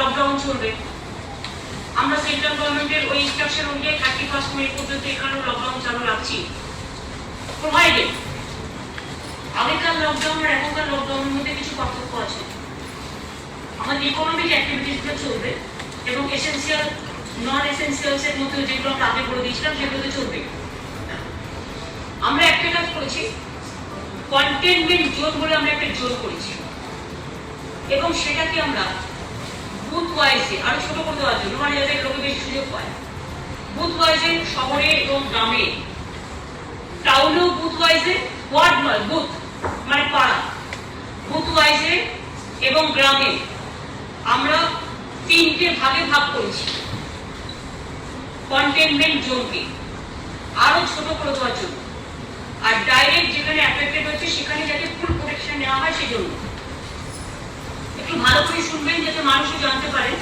Lockdown চলবে। আমরা central গভর্নমেন্টের ওই ইনস্ট্রাকশন অনুযায়ী 31 মে পর্যন্ত এখানেও লকডাউন চালু রাখছি, প্রোভাইডেড আগেকার লকডাউন আর এখনকার লকডাউনের মধ্যে কিছু পার্থক্য আছে। আমাদের ইকোনমিক অ্যাক্টিভিটিসগুলো চলবে এবং এসেন্সিয়াল নন এসেন্সিয়ালস এর মধ্যে যেগুলো আমরা আগে বলে দিয়েছিলাম সেগুলোতে চলবে। আমরা একটা কাজ করেছি, কন্টেনমেন্ট জোন বলে আমরা একটা জোন করেছি এবং সেটাকে আমরা বুথ ওয়াইজে আরো ছোট করে দেওয়ার জন্য, মানে যাতে লোকে বেশি সুযোগ পায়, বুথ ওয়াইজে শহরে এবং গ্রামে, টাউনেও বুথ ওয়াইজে, ওয়ার্ড নয় বুথ মানে পাড়া, বুথ ওয়াইজে এবং গ্রামে আমরা 3টে ভাগে ভাগ করেছি কন্টেনমেন্ট জোনকে আরো ছোট করে দেওয়ার জন্য। আর ডাইরেক্ট যেখানে অ্যাফেক্টেড হচ্ছে সেখানে যাতে ফুল প্রোটেকশন নেওয়া হয় সেজন্য। একটু ভালো করে শুনবেন যাতে মানুষও জানতে পারে।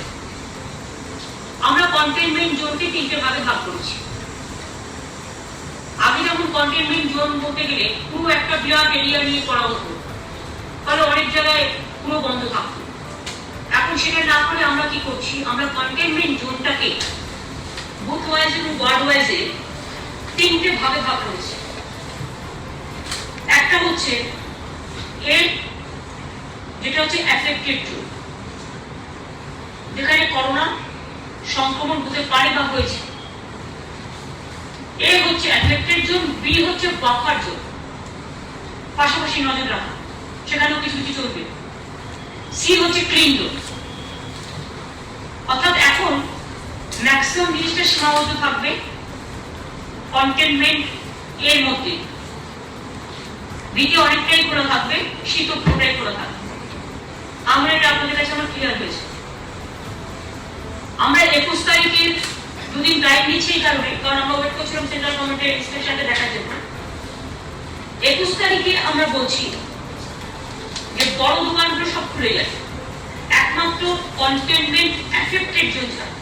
আমরা কন্টেনমেন্ট জোনকে 3টে ভাগে ভাগ করেছি। আগে যেমন কন্টেনমেন্ট জোন বলতে গেলে পুরো একটা বিরাট এরিয়া নিয়ে করা হতো, ফলে অনেক জায়গায় পুরো বন্ধ থাকতো। এখন সেটা না করে আমরা কি করছি, আমরা কন্টেনমেন্ট জোনটাকে বুথ ওয়াইজ এবং ওয়ার্ড ওয়াইজে 3টে ভাগে ভাগ করেছি। একটা হচ্ছে এর যেটা হচ্ছে অ্যাফেক্টেড জোন, যেখানে করোনা সংক্রমণ হতে পারে বা হয়েছে। এ হচ্ছে অ্যাফেক্টেড জোন। বি হচ্ছে বাফার জোন, পাশাপাশি নজর রাখা, সেখানেও কিছু কিছু চলবে। সি হচ্ছে ক্লিন জোন, অর্থাৎ এখন ম্যাক্সিমাম জিনিসটা সীমাবদ্ধ থাকবে কন্টেনমেন্ট এর মধ্যে, দিকে অনেকটাই খোলা থাকবে, শীত পুরোটাই খোলা থাকবে। আমরা এটা আপনাদের কাছে আমার ক্লিয়ার হয়েছে। আমরা 21 তারিখের দুদিন টাইম নিচ্ছি এই কারণে, কারণ আমরা ওয়েট করছিলাম সেন্ট্রাল গভর্নমেন্টের ইনস্ট্রাকশনটা দেখার জন্য। 21 তারিখে আমরা বলছি যে বড় দোকানগুলো সব খুলে যাবে, একমাত্র কন্টেনমেন্ট অ্যাফেক্টেড জোন ছাড়া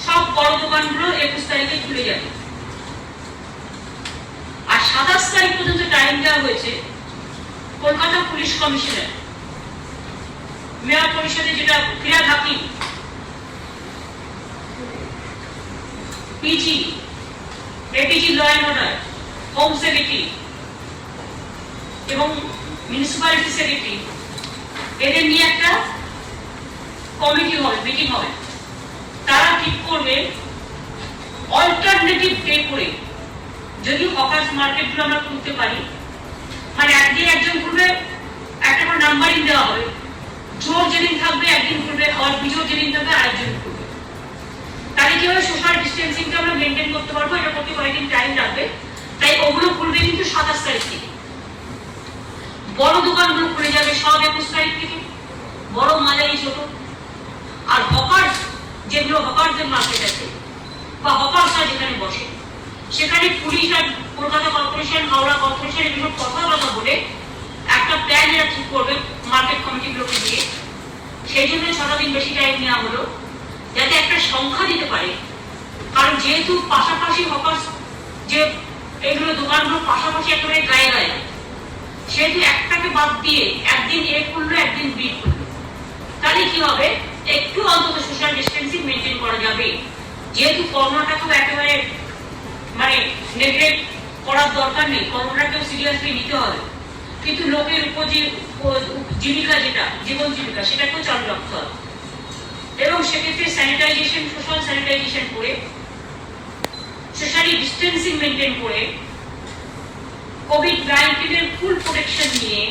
সব বড় দোকানগুলো 21 তারিখে খুলে যাবে। আর 27 তারিখ পর্যন্ত টাইম দেওয়া হয়েছে কলকাতা পুলিশ কমিশনার, মেয়র পরিষদে যেটা Firhad Hakim, PG, ADG law and order, home secretary এবং মিউনিসিপ্যালিটি সেক্রেটারি, এদের নিয়ে একটা কমিটি হবে, মিটিং হবে। তারা ঠিক করবে অল্টারনেটিভ ডে করে যদি হকার্স মার্কেটগুলো আমরা খুলতে পারি, মানে একদিন একজন খুলবে, একটা করে নাম্বারিং দেওয়া হবে, জোর যেদিন থাকবে একদিন খুলবে, আর বিজোর যেদিন থাকবে আরেকজন খুলবে। তাহলে কি হবে, সোশ্যাল ডিস্টেন্সিংটা আমরা মেনটেন করতে পারবো। এটা করতে কয়েকদিন টাইম লাগবে, তাই ওগুলো খুলবে কিন্তু 27 তারিখ থেকে। বড় দোকানগুলো খুলে যাবে সব 21 তারিখ থেকে, বড় মাঝারি ছোট। আর হকার যেগুলো হকারদের মার্কেট আছে বা হকারসরা যেখানে বসে, সেখানে পুলিশ আর কলকাতা কর্পোরেশন, হাওড়া কর্পোরেশন এগুলো কথা বলে একটা প্ল্যান এরা ঠিক করবে মার্কেট কমিটিগুলোকে দিয়ে। সেই জন্য 6 দিন বেশি টাইম নেওয়া হলো, যাতে একটা সংখ্যা দিতে পারে। কারণ যেহেতু পাশাপাশি হকার্স যে এগুলো দোকানগুলো পাশাপাশি একেবারে গায়ে গায়ে, সেহেতু একটাকে বাদ দিয়ে একদিন এ খুললো একদিন বি খুললো, তাহলে কি হবে, একটু অন্তত সোশ্যাল ডিস্টেন্সিং মেনটেন করা যাবে। যেহেতু করোনাটাকেও একেবারে মানে নেগলেক্ট করার দরকার নেই, করোনাটাকেও সিরিয়াসলি নিতে হবে, কিন্তু লোকের উপর যে জীবিকা, যেটা জীবন জীবিকা, সেটাকেও চালু রাখতে হবে। এবং সেক্ষেত্রে স্যানিটাইজেশন, সোশ্যাল স্যানিটাইজেশন করে, সোশ্যালি ডিস্টেন্সিং মেনটেন করে, কোভিড-19 এর ফুল প্রোটেকশন নিয়ে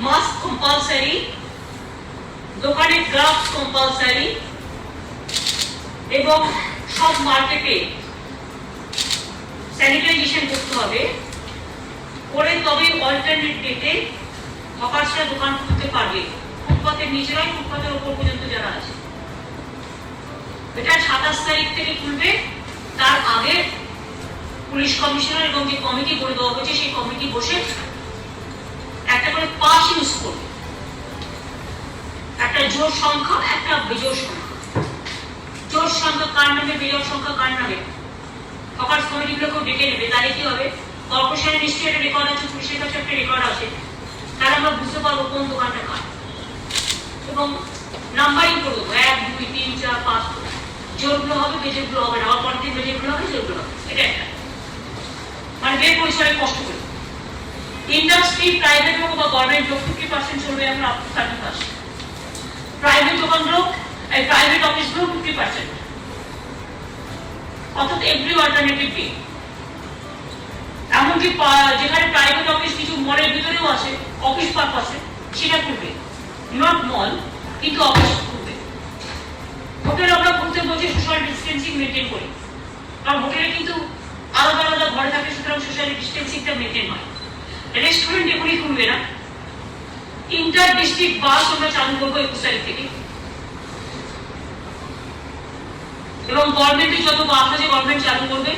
মাস্ক কম্পালসারি, দোকানে গ্লাভস কম্পালসারি, এবং সব মার্কেটে স্যানিটাইজেশন করতে হবে, করে তবে অল্টারনেট ডেতে হকার্সরা দোকান খুলতে পারবে। ফুটপাতের নিচেরাই ফুটপাতের ওপর পর্যন্ত যারা আছে, এটা 27 তারিখ থেকে খুলবে। তার আগে পুলিশ কমিশনার এবং যে কমিটি করে দেওয়া হয়েছে সেই কমিটি বসে একটা করে পাস ইউজ করবে, একটা জোর সংখ্যা, একটা বিজোড় সংখ্যা। জোর সংখ্যা কার নামে, বিজোড় সংখ্যা কার নামে, হকার্স কমিটিগুলোকেও ডেকে নেবে। তাহলে কি হবে, কর্পোরেশনের নিশ্চয়ই একটা রেকর্ড আছে, পুলিশের কাছে একটা রেকর্ড আছে, তাহলে আমরা বুঝতে পারবো কোন দোকানটা কার। এবং নাম্বারিং করে দেবো 1 2 3 4 5 জোরগুলো হবে, বেজেরগুলো হবে না, পরের দিন বেজেরগুলো হবে, জোরগুলো হবে। এটা একটা মানে বের পরিসরে কষ্ট করে। ইন্ডাস্ট্রি প্রাইভেট হোক বা গভর্নমেন্ট হোক 50% চলবে আমরা আপ টু 30%। প্রাইভেট দোকানগুলো প্রাইভেট অফিসগুলো 50%। অর্থাৎ এভরি অল্টারনেটিভ পে। এমনকি যেখানে প্রাইভেট অফিস কিছু মলের ভিতরেও আছে অফিস পারপাসে, সেটা করবে, নট মল কিন্তু অফিস করবে। হোটেল আমরা করতে বলছি সোশ্যাল ডিস্টেন্সিং মেনটেন করি, কারণ হোটেলে কিন্তু আলাদা আলাদা ঘরে থাকে, সুতরাং সোশ্যাল ডিস্টেন্সিংটা মেনটেন হয়। রেস্টুরেন্ট এখনই খুলবে না। ইন্টার ডিস্ট্রিক্ট বাস আমরা চালু করবো 21 তারিখ থেকে, এবং গভর্নমেন্টের যত বাস আছে গভর্নমেন্ট চালু করবে।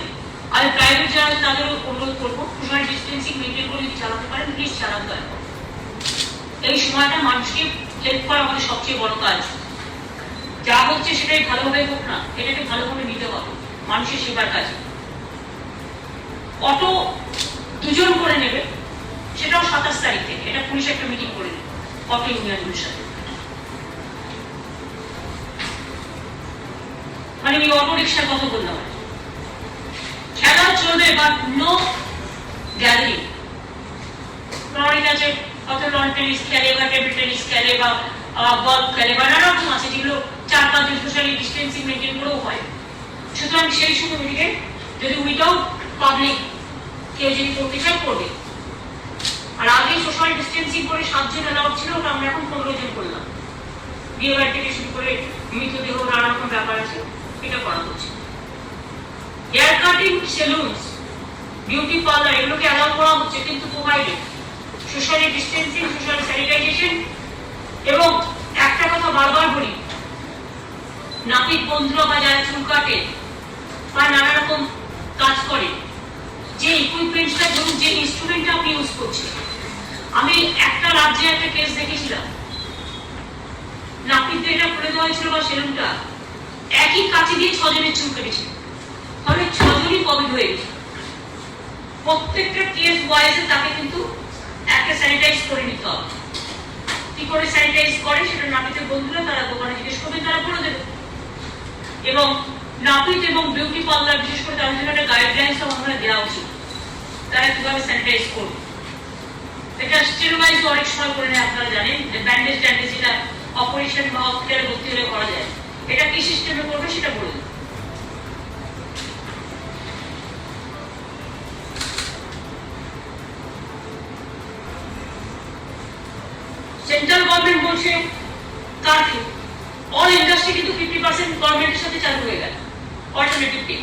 আর প্রাইভেট যারা তাদের অনুরোধ করবো সোশ্যাল ডিস্টেন্সিং মেনটেন করে যদি চালাতে পারেন প্লিজ চালান দয়া করে। এই সময়টা মানুষকে হেল্প করা আমাদের সবচেয়ে বড় কাজ। যা হচ্ছে সেটাই ভালোভাবে হোক না, এটাকে ভালোভাবে নিতে হবে মানুষের সেবার কাজে। অটো 2 জন করে নেবে, সেটাও 27 তারিখ থেকে। এটা পুলিশ একটা মিটিং করে নেবে অটো ইউনিয়নগুলোর সাথে। মানে আমি অটো রিক্সার কথা বললাম। খেলা চলবে বা নো গ্যাদারিং। অনেক আছে কত লন টেনিস খেলে বা টেবিল টেনিস খেলে বা বল খেলে বা নানা রকম আছে যেগুলো 4-5 জন সোশ্যালি ডিস্টেন্সিং মেনটেন করেও হয়। সুতরাং সেই সময়টিকে যদি উইদাউট পাবলিক কেউ যদি করতে চায় করবে। আর আগে সোশ্যাল ডিস্টেন্সিং করে 7 জন অ্যালাউড ছিল, ওটা আমরা এখন 15 জন করলাম। বিয়ে বাড়ি থেকে শুরু করে মৃতদেহ নানা রকম ব্যাপার আছে, এটা করা হচ্ছে। হেয়ার কাটিং, সেলুনস, বিউটি পার্লার এগুলোকে অ্যালাউ করা হচ্ছে, কিন্তু provided social distancing, social sanitisation. এবং একটা কথা বারবার বলি, নাপিত বন্ধুরা বা যারা চুল কাটে বা নানা রকম কাজ করে, যে ইকুইপমেন্টসটা ধরুন যে ইনস্ট্রুমেন্টটা আপনি ইউজ করছেন। আমি একটা রাজ্যে একটা কেস দেখেছিলাম, নাপিতদের এটা করে দেওয়া হয়েছিল বা সেলুনটা একই কাঁচি দিয়ে 6 জনের চুল কেটেছিল, তাহলে 6 জনই কোভিড হয়ে গেছে। প্রত্যেকটা কেস ওয়াইজে তাকে কিন্তু একটা স্যানিটাইজ করে নিতে হবে। কি করে স্যানিটাইজ করে সেটা নাপিতের বন্ধুরা তারা দোকানে জিজ্ঞেস করবে, তারা বলে দেবে। এবং নাপিত এবং বিউটি পার্লার বিশেষ করে তাদের জন্য একটা গাইডলাইন্স আমরা দেওয়া উচিত, তারা কিভাবে স্যানিটাইজ করবে। এটা স্টেরিলাইজ অনেক সময় করে নেয়, আপনারা জানেন যে ব্যান্ডেজ ট্যান্ডেজ যেটা অপারেশন বা হসপিটালে ভর্তি হলে করা যায়, এটা কি সিস্টেমে করবে সেটা বলে দেবে। সেন্ট্রাল গভর্নমেন্ট বলছে কারফিউ, অল ইন্ডাস্ট্রি কিন্তু 50% গভর্নমেন্টের সাথে চালু হয়ে গেল অল্টারনেটিভ পে।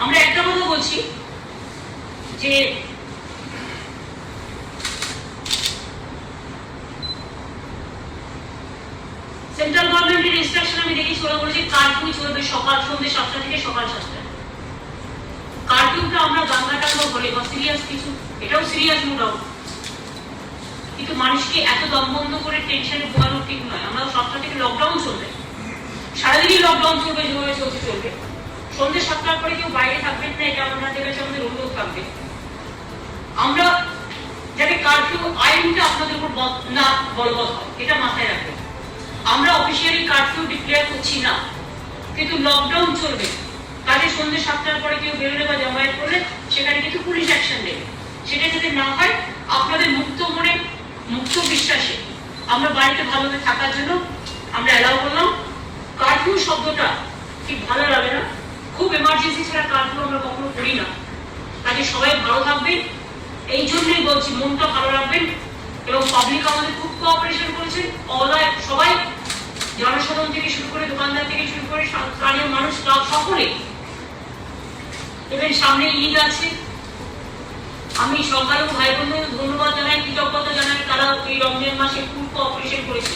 আমরা একটা কথা বলছি যে সেন্ট্রাল গভর্নমেন্টের ইনস্ট্রাকশন আমি দেখেছি, ওরা বলেছে কারফিউ চলবে সকাল সন্ধ্যে 7টা থেকে সকাল 7টা। কারফিউটা আমরা গাঙ্গাটাঙ্গা বলে বা সিরিয়াস কিছু, এটাও সিরিয়াস নো ডাউট, কিন্তু মানুষকে এত দমবন্ধ করে টেনশনে ভোগানো ঠিক নয়। আমরা 7টা থেকে লকডাউন চলবে, সারাদিনই লকডাউন চলবে, যেভাবে চলছে চলবে। সন্ধ্যে 7টার পরে কেউ বাইরে থাকবেন না, এটা আমাদের কাছে আমাদের অনুরোধ থাকবে। আমরা যাতে কারফিউ আইনটা আপনাদের উপর না বলবৎ হয়, এটা মাথায় রাখবেন। আমরা অফিসিয়ালি কারফিউ ডিক্লেয়ার করছি না, কিন্তু লকডাউন চলবে। কাজে সন্ধ্যে 7টার পরে কেউ বেরোলে বা জমায়েত করলে সেখানে কিন্তু পুলিশ অ্যাকশন নেবে। সেটা যাতে না হয়, আপনাদের মুক্ত মনে মুক্ত বিশ্বাসে আমরা বাড়িতে ভালোভাবে থাকার জন্য আমরা অ্যালাউ করলাম। কারফিউ শব্দটা ঠিক ভালো লাগে না, খুব এমার্জেন্সি ছাড়া কারফিউ আমরা কখনো করি না। কাজে সবাই ভালো থাকবেন, এই জন্যই বলছি মনটা ভালো রাখবেন। এবং পাবলিক আমাদের খুব কোঅপারেশন করেছে, সবাই জনসাধারণ থেকে শুরু করে দোকানদার থেকে শুরু করে স্থানীয় মানুষ সকলে। এবং সামনে ঈদ আছে, আমি সরকার ও ভাই বোনদের ধন্যবাদ জানাই, কৃতজ্ঞতা জানাই, তারা এই রমজান মাসে খুব কোঅপারেশন করেছে।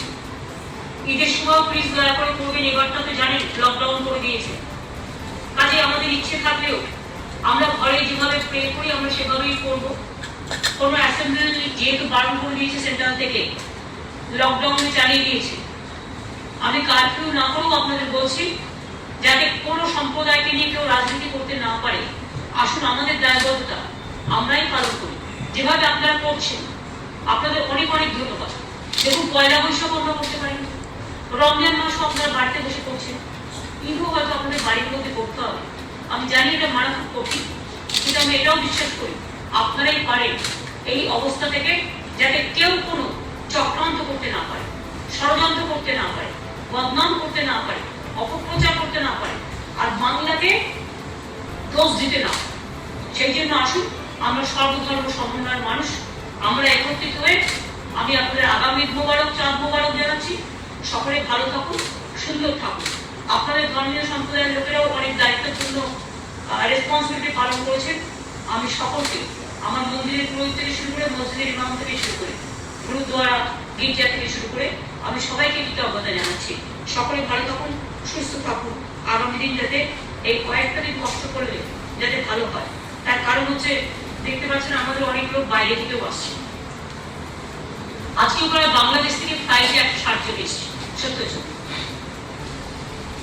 ঈদের সময় প্লিজ দয়া করে করবেন, এবারটা তো জানেন লকডাউন করে দিয়েছে। কাজে আমাদের ইচ্ছে থাকলেও আমরা ঘরে যেভাবে প্রে করি আমরা সেভাবেই করবো। কোনো অ্যাসেম্বলি যেহেতু বারণ করে দিয়েছে সেন্ট্রাল থেকে, লকডাউনে চালিয়ে দিয়েছে, আমি কারফিউ না করেও আপনাদের বলছি যাতে কোনো সম্প্রদায়কে নিয়ে কেউ রাজনীতি করতে না পারে। আসুন আমাদের দায়বদ্ধতা আমরাই পালন করি, যেভাবে আপনারা করছেন আপনাদের অনেক অনেক ধন্যবাদ। দেখুন, পয়লা বৈশাখ আমরা করতে পারি, রমজান মাস আপনারা বাড়িতে বসে করছেন, ঈদও হয়তো আপনাদের বাড়ির মধ্যে করতে হবে। আমি জানি এটা মানা খুব কঠিন, কিন্তু আমি এটাও বিশ্বাস করি আপনারাই পারেন এই অবস্থা থেকে যাতে কেউ কোনো চক্রান্ত করতে না পারে, ষড়যন্ত্র করতে না পারে, বদনাম করতে না পারে, অপপ্রচার করতে না পারে, আর বাংলাকে দোষ দিতে না। সেই জন্য আসুন, আমরা সর্বধর্ম সমন্বয়ের মানুষ, আমরা একত্রিত হয়ে আমি আপনাদের আগামী ঈদ মোবারক, চাঁদ মোবারক জানাচ্ছি। সকলে ভালো থাকুন, সুন্দর থাকুন। আপনাদের ধর্মীয় সম্প্রদায়ের লোকেরাও অনেক দায়িত্বপূর্ণ রেসপন্সিবিলিটি পালন করেছেন। আমি সকলকে আমার মন্দিরের পুরোহিত থেকে শুরু করে, মসজিদের ইমাম থেকে শুরু করে, গুরুদ্বারা, গির্জা থেকে শুরু করে আমি সবাইকে কৃতজ্ঞতা জানাচ্ছি। সকলে ভালো থাকুন, সুস্থ থাকুন। আগামী দিন যাতে এই কয়েকটা দিন কষ্ট করলে যাতে ভালো হয়, তার কারণ হচ্ছে দেখতে পাচ্ছেন আমাদের অনেক লোক বাইরে থেকেও আসছে। আজকে প্রায় বাংলাদেশ থেকে ফ্লাইটে 160 জন এসছে, 70 জন।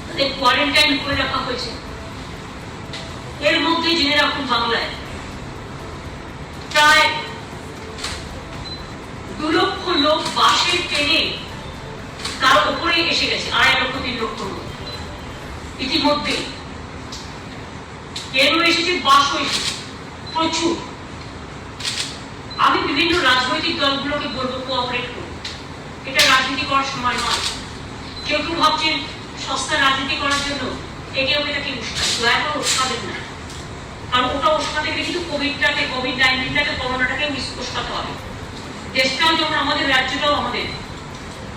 তাদের কোয়ারেন্টাইন করে রাখা হয়েছে। এর মধ্যে জেনে রাখুন, বাংলায় প্রায় 2 লক্ষ লোক বাসে, ট্রেনে তার উপরে এসে গেছে, 2.5 লক্ষ 3 লক্ষ লোক ইতিমধ্যে। ট্রেনও এসেছে, বাসও এসেছে, প্রচুর। আমি বিভিন্ন রাজনৈতিক দলগুলোকে বলবো, কোঅপারেট করুন। এটা রাজনীতি করার সময় নয়। কেউ কেউ ভাবছেন সস্তা রাজনীতি করার জন্য একে ওটাকে উস্কায়, দয়া করে উস্কাবেন না। কারণ ওটা উস্কাতে গেলে কিন্তু কোভিড-19টাকে, করোনাটাকে উস্কাতে হবে। দেশটাও যেমন আমাদের, রাজ্যটাও আমাদের,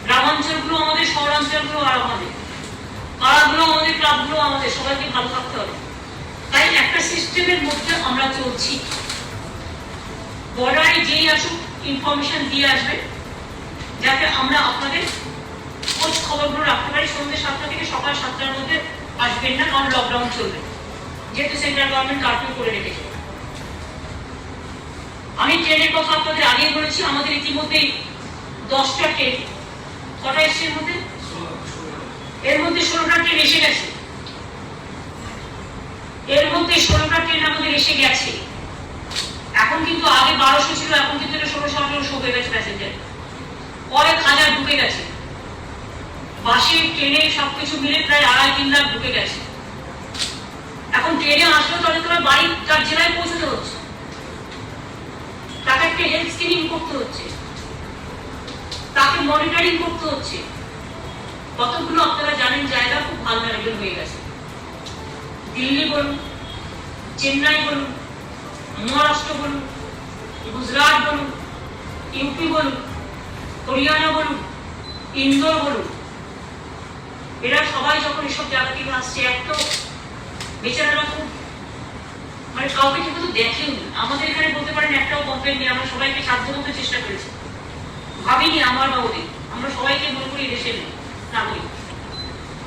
গ্রামাঞ্চলগুলো আমাদের, শহরাঞ্চলগুলো আর আমাদের, পাড়াগুলো আমাদের, ক্লাবগুলো আমাদের, সবাইকে ভালো থাকতে হবে। তাই একটা সিস্টেমের মধ্যে আমরা চলছি। বর্ডারে যেই আসুক ইনফরমেশন দিয়ে আসবে, যাতে আমরা আপনাদের খোঁজ খবরগুলো রাখতে পারি। সন্ধ্যে 7টা থেকে সকাল 7টার মধ্যে আসবেন না, কারণ লকডাউন চলবে, যেহেতু সেন্ট্রাল গভর্নমেন্ট কারফিউ করে রেখেছে। আমি ট্রেনের কথা আপনাদের আগে বলেছি, আমাদের ইতিমধ্যে 10টা ট্রেন, কটা এসছে এর মধ্যে? এর মধ্যে 16টা ট্রেন এসে গেছে। এর মধ্যে 16টা ট্রেন আমাদের এসে গেছে। এখন কিন্তু আগে 1200 ছিল, এখন কিন্তু এটা 1600 হয়ে গেছে প্যাসেঞ্জার। কয়েক হাজার ঢুকে গেছে, বাসে, ট্রেনে সবকিছু মিলে প্রায় 2.5-3 লাখ ঢুকে গেছে। এখন ট্রেনে আসলেও তাদের তোমার বাড়ি, তার জেলায় পৌঁছতে হচ্ছে, তাকে একটা হেলথ স্ক্রিনিং করতে হচ্ছে, তাকে মনিটরিং করতে হচ্ছে। কতগুলো আপনারা জানেন জায়গা খুব ভালনারেবল হয়ে গেছে। দিল্লি বলুন, চেন্নাই বলুন, মহারাষ্ট্র বলুন, গুজরাট বলুন, ইউপি বলুন, হরিয়ানা বলুন, ইন্দোর বলুন, এরা সবাই যখন এসব জায়গা থেকে আসছে, একটু বেচারারা খুব মানে কাউকে ঠিক মতো দেখেও। আমাদের এখানে বলতে পারেন একটাও কমপ্লেন নেই। আমরা সবাইকে সাধ্যমতো চেষ্টা করেছি, ভাবিনি আমার বা ওদের, আমরা সবাইকে মনে করি দেশের নাগরিক।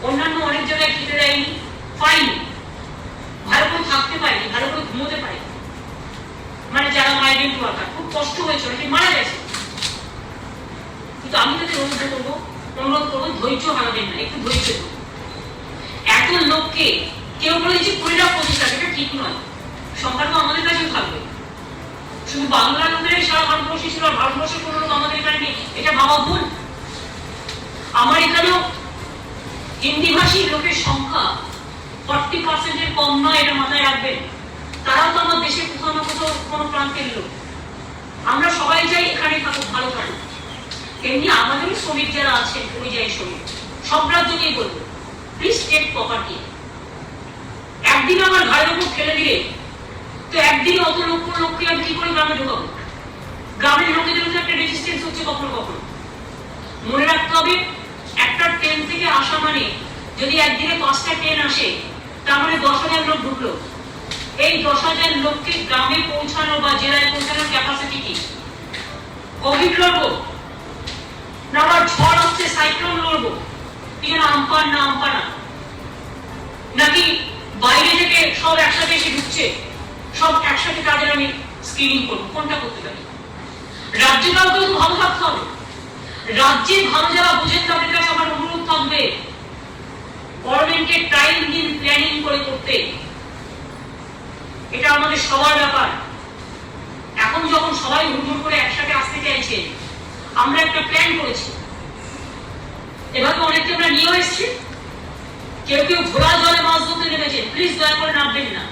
অন্যান্য অনেক জায়গায় খেতে দেয়নি, পাইনি, ভালো করে থাকতে পারিনি, ভালো করে ঘুমোতে পারিনি। মানে যারা মাইগ্রেন্ট ওয়ার্কার, খুব কষ্ট হয়েছে, অনেকে মারা গেছে। কিন্তু আমি তাদের অনুরোধ করবো ধৈর্য হারাবেন না, একটু ধৈর্য ধরুন। এত লোককে কেউ বলে দিচ্ছে 20 লাখ 25 লাখ, এটা ঠিক নয়। সংখ্যা তো আমাদের কাছেও থাকবে। শুধু বাংলার লোকেরাই সারা ভারতবর্ষে ছিল, আর ভারতবর্ষের কোনো লোক আমাদের এখানে নেই, এটা ভাবা ভুল। আমার এখানেও হিন্দিভাষী লোকের সংখ্যা 40% কম নয়, এটা মাথায় রাখবেন। তারাও তো আমার দেশের কোথাও না কোথাও কোনো প্রান্তের লোক। আমরা সবাই চাই এখানে থাকুক, ভালো থাকুক। এমনি আমাদেরও শ্রমিক যারা আছেন, পরিযায়ী শ্রমিক, সব রাজ্যকেই বলবো, প্লিজ টেক প্রপার কেয়ার। একদিন আমার ঘরের উপর ফেলে দিলে তো একদিন অত লোককে আমি কি করে গ্রামে ঢোকাবো? গ্রামের লোকেদের একটা রেজিস্ট্যান্স হচ্ছে কখনো কখনো। মনে রাখতে হবে, একটা ট্রেন থেকে আসা মানে যদি একদিনে 5টা ট্রেন আসে, তার মানে 10,000 লোক ঢুকলো। এই 10,000 লোককে গ্রামে পৌঁছানো বা জেলায় পৌঁছানোর ক্যাপাসিটি কি? কোভিড লড়বো না আবার ঝড় আসছে, সাইক্লোন লড়বো, কি যেন আমপান না আমপানা, নাকি বাইরে থেকে সব একসাথে এসে ঢুকছে, সব একসাথে তাদের আমি স্ক্রিনিং করবো? কোনটা করতে পারি? রাজ্যটাও কিন্তু ভালো থাকতে হবে। রাজ্যে ভালো যারা বুঝেন তাদের কাছে আমার অনুরোধ থাকবে, গভর্নমেন্টের টাইম দিন প্ল্যানিং করে করতে। এটা আমাদের সবার ব্যাপার। এখন যখন সবাই হুড়মুড় করে একসাথে আসতে চাইছে, ট্রেন। আমরা একটা প্ল্যান করেছি, এভাবে অনেককে আমরা নিয়েও এসেছি। কেউ কেউ ঘোড়া জলে মাছ ধরতে নেমেছেন, প্লিজ দয়া করে নামবেন না।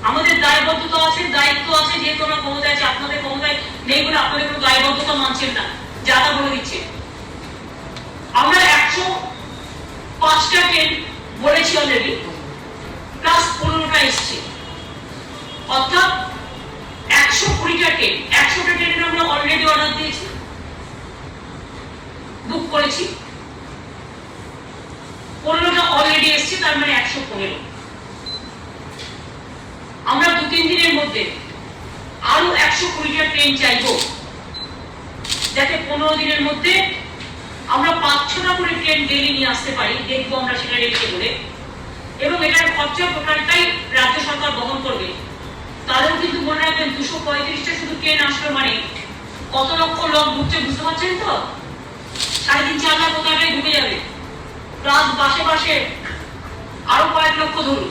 আমাদের দায়বদ্ধতা আছে, দায়িত্ব আছে, যেহেতু আমরা ক্ষমতায় আছে। আপনাদের ক্ষমতায় নেই বলে আপনাদের কোনো দায়বদ্ধতা মানছেন না, যা তা বলে দিচ্ছে। আমরা 105টা ট্রেন বলেছি অলরেডি, প্লাস 15টা এসছে, অর্থাৎ 120টা ট্রেন। 100টা ট্রেনের আমরা অলরেডি অর্ডার দিয়েছি, বুক করেছি। 15টা অলরেডি এসছে, তার মানে 115। আমরা 2-3 দিনের মধ্যে আরো 120টা ট্রেন চাইবো, যাতে 15 দিনের মধ্যে আমরা 5-6টা করে ট্রেন ডেইলি নিয়ে আসতে পারি। দেখবো আমরা সেটা রেখে বলে, এবং এটার খরচা টোটালটাই রাজ্য সরকার বহন করবে। তাহলেও কিন্তু মনে রাখবেন, 235টা শুধু ট্রেন আসলো মানে কত লক্ষ লোক ঢুকছে, বুঝতে পারছেন তো? 3.5-4 লাখ কোথায় ঢুকে যাবে, প্লাস বাসে বাসে আরো কয়েক লক্ষ ধরুন।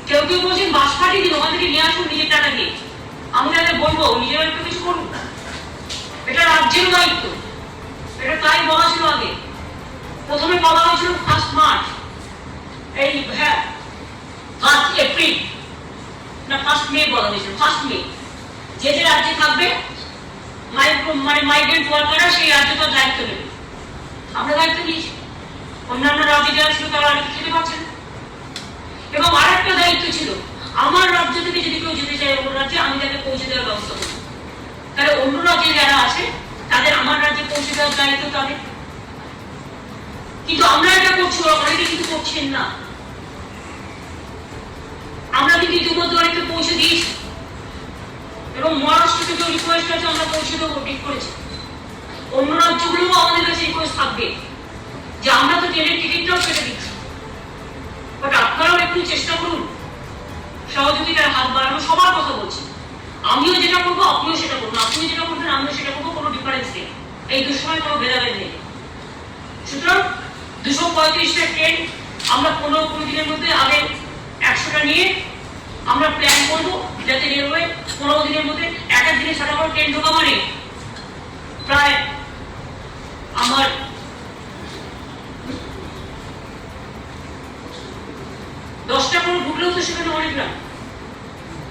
কেউ কেউ বলছেন বাস পাঠিয়ে দিন, ওখান থেকে নিয়ে আসুন নিজের টাকা দিয়ে। আমি তাদের বলবো নিজেরা একটু কিছু করুন, এটা রাজ্যের দায়িত্ব। এটা তাই বলা ছিল আগে, প্রথমে বলা হয়েছিল 1 মার্চ, এই হ্যাঁ 1 এপ্রিল না 1 মে বলা হয়েছিল। 1 মে যে যে রাজ্যে থাকবে মানে মাইগ্রেন্ট ওয়ার্কাররা সেই রাজ্যটার দায়িত্ব নেবে। আমরা দায়িত্ব নিয়েছি, অন্যান্য রাজ্যে যারা ছিল তারা আর খেতে পারছে না। এবং আর একটা দায়িত্ব ছিল, আমার রাজ্য থেকে যদি কেউ যেতে চায় অন্য রাজ্যে, আমি তাকে পৌঁছে দেওয়ার ব্যবস্থা করব। তাহলে অন্য রাজ্যে যারা আছে তাদের আমার রাজ্যে পৌঁছে দেওয়ার দায়িত্ব তাদের। কিন্তু আমরা এটা করছি, অনেকে কিন্তু করছেন না। আমরা কিন্তু ইতিমধ্যে অনেককে পৌঁছে দিয়েছি, এবং মহারাষ্ট্র থেকে রিকোয়েস্ট আছে, আমরা পৌঁছে দেবো, ঠিক করেছি। অন্য রাজ্যগুলোও আমাদের কাছে রিকোয়েস্ট থাকবে যে আমরা তো ট্রেনের টিকিটটাও কেটে দিচ্ছি, বাট আপনারাও একটু চেষ্টা করুন, সহযোগিতার হাত বাড়ানো। সবার কথা বলছি, আমিও যেটা করবো আপনিও সেটা করুন, আপনিও যেটা করবেন আমিও সেটা করবো, কোনো ডিফারেন্স নেই, এই দুসময় কোনো ভেদাভেদ নেই। সুতরাং 235টা ট্রেন আমরা 15-20 দিনের মধ্যে আগে 100টা নিয়ে আমরা প্ল্যান করবো, যাতে রেলওয়ে 15 দিনের মধ্যে এক দিনে 6টা করে ট্রেন ঢোকা মানে প্রায় আমার 10টা করে ঢুকলেও তো সেখানে অনেক না।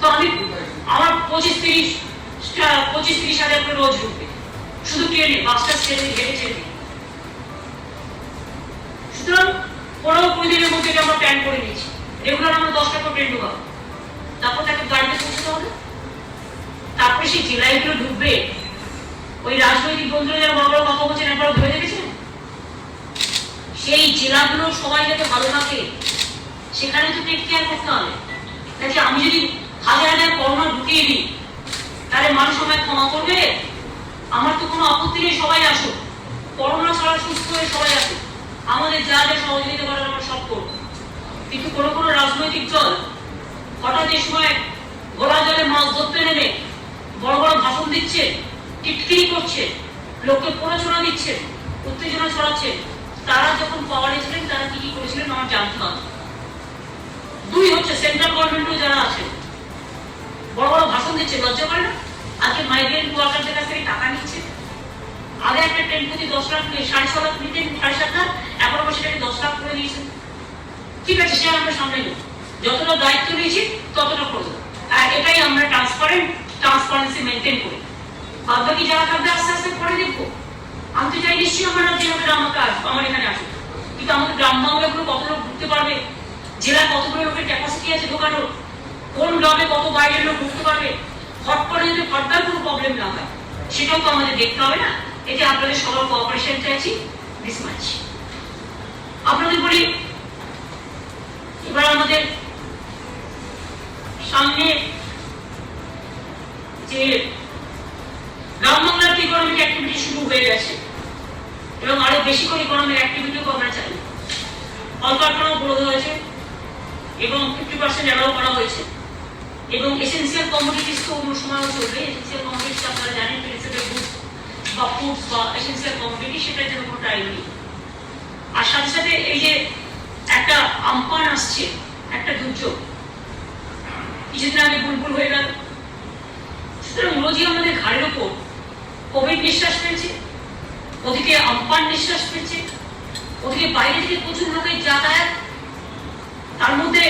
তো আমার 25-30 হাজার করে রোজ ঢুকবে শুধু ট্রেনে, বাসটা ছেড়ে হেঁটে ছেড়ে দিই। সুতরাং 15-20 দিনের মধ্যে আমরা প্ল্যান করে নিয়েছি। রেগুলার আমরা 10টা করে ট্রেন ঢোকাবো, তারপর তাকে গাড়িতে পৌঁছতে হবে। তারপরে সেই জেলাগুলো ঢুকবে, ওই রাজনৈতিক বন্ধুরা যারা বড় বড় কথা বলছেন একবার ভেবে দেখেছেন? সেই জেলাগুলো সবাই যাতে ভালো থাকে সেখানে তো টেক কেয়ার করতে হবে। নাকি আমি যদি হাজার হাজার করোনা ঢুকিয়ে দিই, তাহলে মানুষ আমায় ক্ষমা করবে? আমার তো কোনো আপত্তি নেই, সবাই আসুক, করোনা ছাড়া সুস্থ হয়ে সবাই আসুক, আমাদের যা যা সহযোগিতা করার আমরা সব করবো। কিন্তু কোনো কোনো রাজনৈতিক দল হঠাৎ এই সময় ঘোড়া জলে মাছ ধরতে নেমে বড় বড় ভাষণ দিচ্ছে, টিটকিরি করছে, লোককে প্ররোচনা দিচ্ছে, উত্তেজনা ছড়াচ্ছে। তারা যখন পাওয়ারে ছিলেন তারা কি কি করেছিলেন আমার জানতে হবে। 2 হচ্ছে সেন্ট্রাল গভর্নমেন্টও যারা আছে বড় বড় ভাষণ দিচ্ছে, লজ্জা করে না? আজকে মাইগ্রেন্ট ওয়ার্কারদের কাছ থেকে টাকা নিচ্ছে। আগে একটা ট্রেন প্রতি 10 লাখ 6.5 লাখ নিতেন, 7.5 লাখ, এখন আবার সেটাকে 10 লাখ করে দিয়েছেন। ঠিক আছে, সে আমরা সামনে নেব, যতটা দায়িত্ব নিয়েছি ততটা করবো। আর এটাই আমরা ট্রান্সপারেন্সি মেনটেন করি। বাদ বাকি যারা থাকবে আস্তে আস্তে পরে দেখবো। আমি তো চাই নিশ্চয়ই আমরা যে হবে আমাকে আসবো, আমার এখানে আসবো, কিন্তু আমাদের গ্রাম বাংলাগুলো কত লোক ঢুকতে পারবে, জেলা কতগুলো লোকের ক্যাপাসিটি আছে ঢোকানোর, কোন গ্রামে কত বাইরের লোক ঢুকতে পারবে, হট করে যদি ফার্দার কোনো প্রবলেম না হয় সেটাও তো আমাদের দেখতে হবে না। এতে আপনাদের সবার কোঅপারেশন চাইছি, দিস মাচ। আপনাদের বলি, এবার আমাদের সামনে যে গ্রাম বাংলার ইকোনমিক অ্যাক্টিভিটি শুরু হয়ে গেছে, এবং আরো বেশি করে ইকোনমিক অ্যাক্টিভিটিও আমরা চাই। কলকারখানাও বড় হয়েছে এবং 50% অ্যালাউ করা হয়েছে, এবং এসেন্সিয়াল কমোডিটিস তো অন্য সময়ও চলবে। এসেন্সিয়াল কমোডিটিস আপনারা জানেন, পেরিসেবল গুডস বা ফুডস বা এসেন্সিয়াল কমোডিটি, সেটার জন্য কোনো টাইম নেই। আর সাথে সাথে এই যে একটা আমপান আসছে, একটা দুর্যোগ, কিছুদিন আগে বুলবুল হয়ে গেল। সুতরাং রোজই আমাদের ঘাড়ের ওপর কোভিড নিঃশ্বাস ফেলছে, ওদিকে আমপান নিঃশ্বাস ফেলছে, ওদিকে বাইরে থেকে প্রচুর লোকের যাতায়াত, তার মধ্যে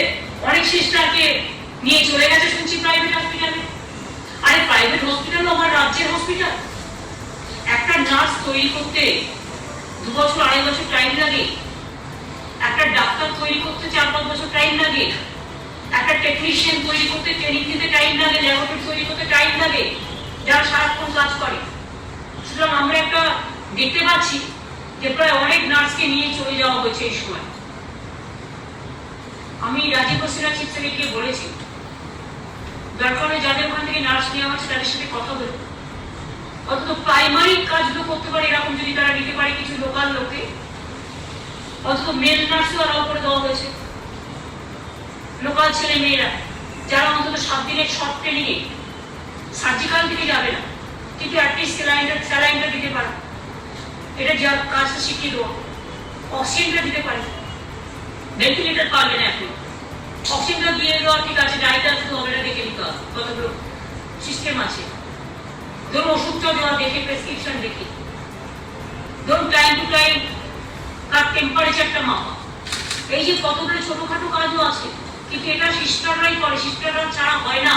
অনেক সিস্টারকে নিয়ে চলে গেছে শুনছি প্রাইভেট হসপিটালে। আরে প্রাইভেট হসপিটাল আমার রাজ্যের হসপিটাল। একটা নার্স তৈরি করতে 2 বছর 2.5 বছর টাইম লাগে, একটা ডাক্তার তৈরি করতে 4-5 বছর টাইম লাগে, একটা টেকনিশিয়ান তৈরি করতে ট্রেনিং দিতে টাইম লাগে, ল্যাবরেটরি তৈরি করতে টাইম লাগে, যারা সারাক্ষণ কাজ করে। সুতরাং আমরা একটা দেখতে পাচ্ছি যে প্রায় অনেক নার্সকে নিয়ে চলে যাওয়া হয়েছে এই সময়। আমি রাজীব বসিরা চিফ সেক্রেটারিকে বলেছি দরকার হলে যাদের ওখান থেকে নার্স নেওয়া হচ্ছে তাদের সাথে কথা বলে অন্তত প্রাইমারি কাজগুলো করতে পারে এরকম যদি তারা নিতে পারে কিছু লোকাল লোকে, অন্তত মেল নার্সও অ্যালাউ করে দেওয়া হয়েছে, লোকাল ছেলে মেয়েরা যারা অন্তত 7 দিনের শর্ট ট্রেনিংয়ে সার্জিক্যাল দিকে যাবে না, কিন্তু অ্যাটলিস্ট স্যালাইনটা দিতে পারে, এটা যা কাজটা শিখিয়ে দেওয়া, অক্সিজেনটা দিতে পারে, ভেন্টিলেটর পারবে না এখন, অক্সিজেনটা দিয়ে দেওয়া ঠিক আছে, ডাইটাল শুধু হবে না দেখে নিতে হবে কতগুলো সিস্টেম আছে, ধরুন ওষুধটা দেওয়া দেখে, প্রেসক্রিপশন দেখে, ধরুন টাইম টু টাইম তার টেম্পারেচারটা মাপা, এই যে কতগুলো ছোটখাটো কাজও আছে, কিন্তু এটা সিস্টাররাই করে, সিস্টাররা ছাড়া হয় না।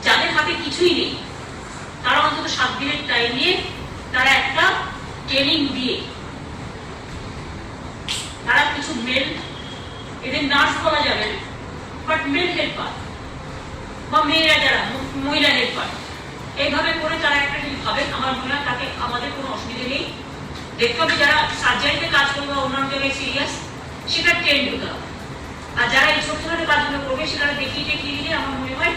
যাদের হাতে কিছুই নেই তারা অন্তত 7 দিনের টাইম নিয়ে তারা একটা ট্রেনিং দিয়ে তারা কিছু মেল, এদের নার্স বলা যাবে না, বাট মেল হেল্পার বা মেয়েরা যারা মহিলা হেল্পার, এইভাবে করে তারা একটা যদি ভাবেন, আমার মনে হয় তাকে আমাদের কোনো অসুবিধা নেই। দেখতে হবে যারা সার্জারিতে কাজ করবে বা অন্যান্য জায়গায় সিরিয়াস, সেটা ট্রেন্ড হতে হবে। আর যারা এই ছোট ছোট কাজগুলো করবে সেটা দেখিয়ে দিলে আমার মনে হয়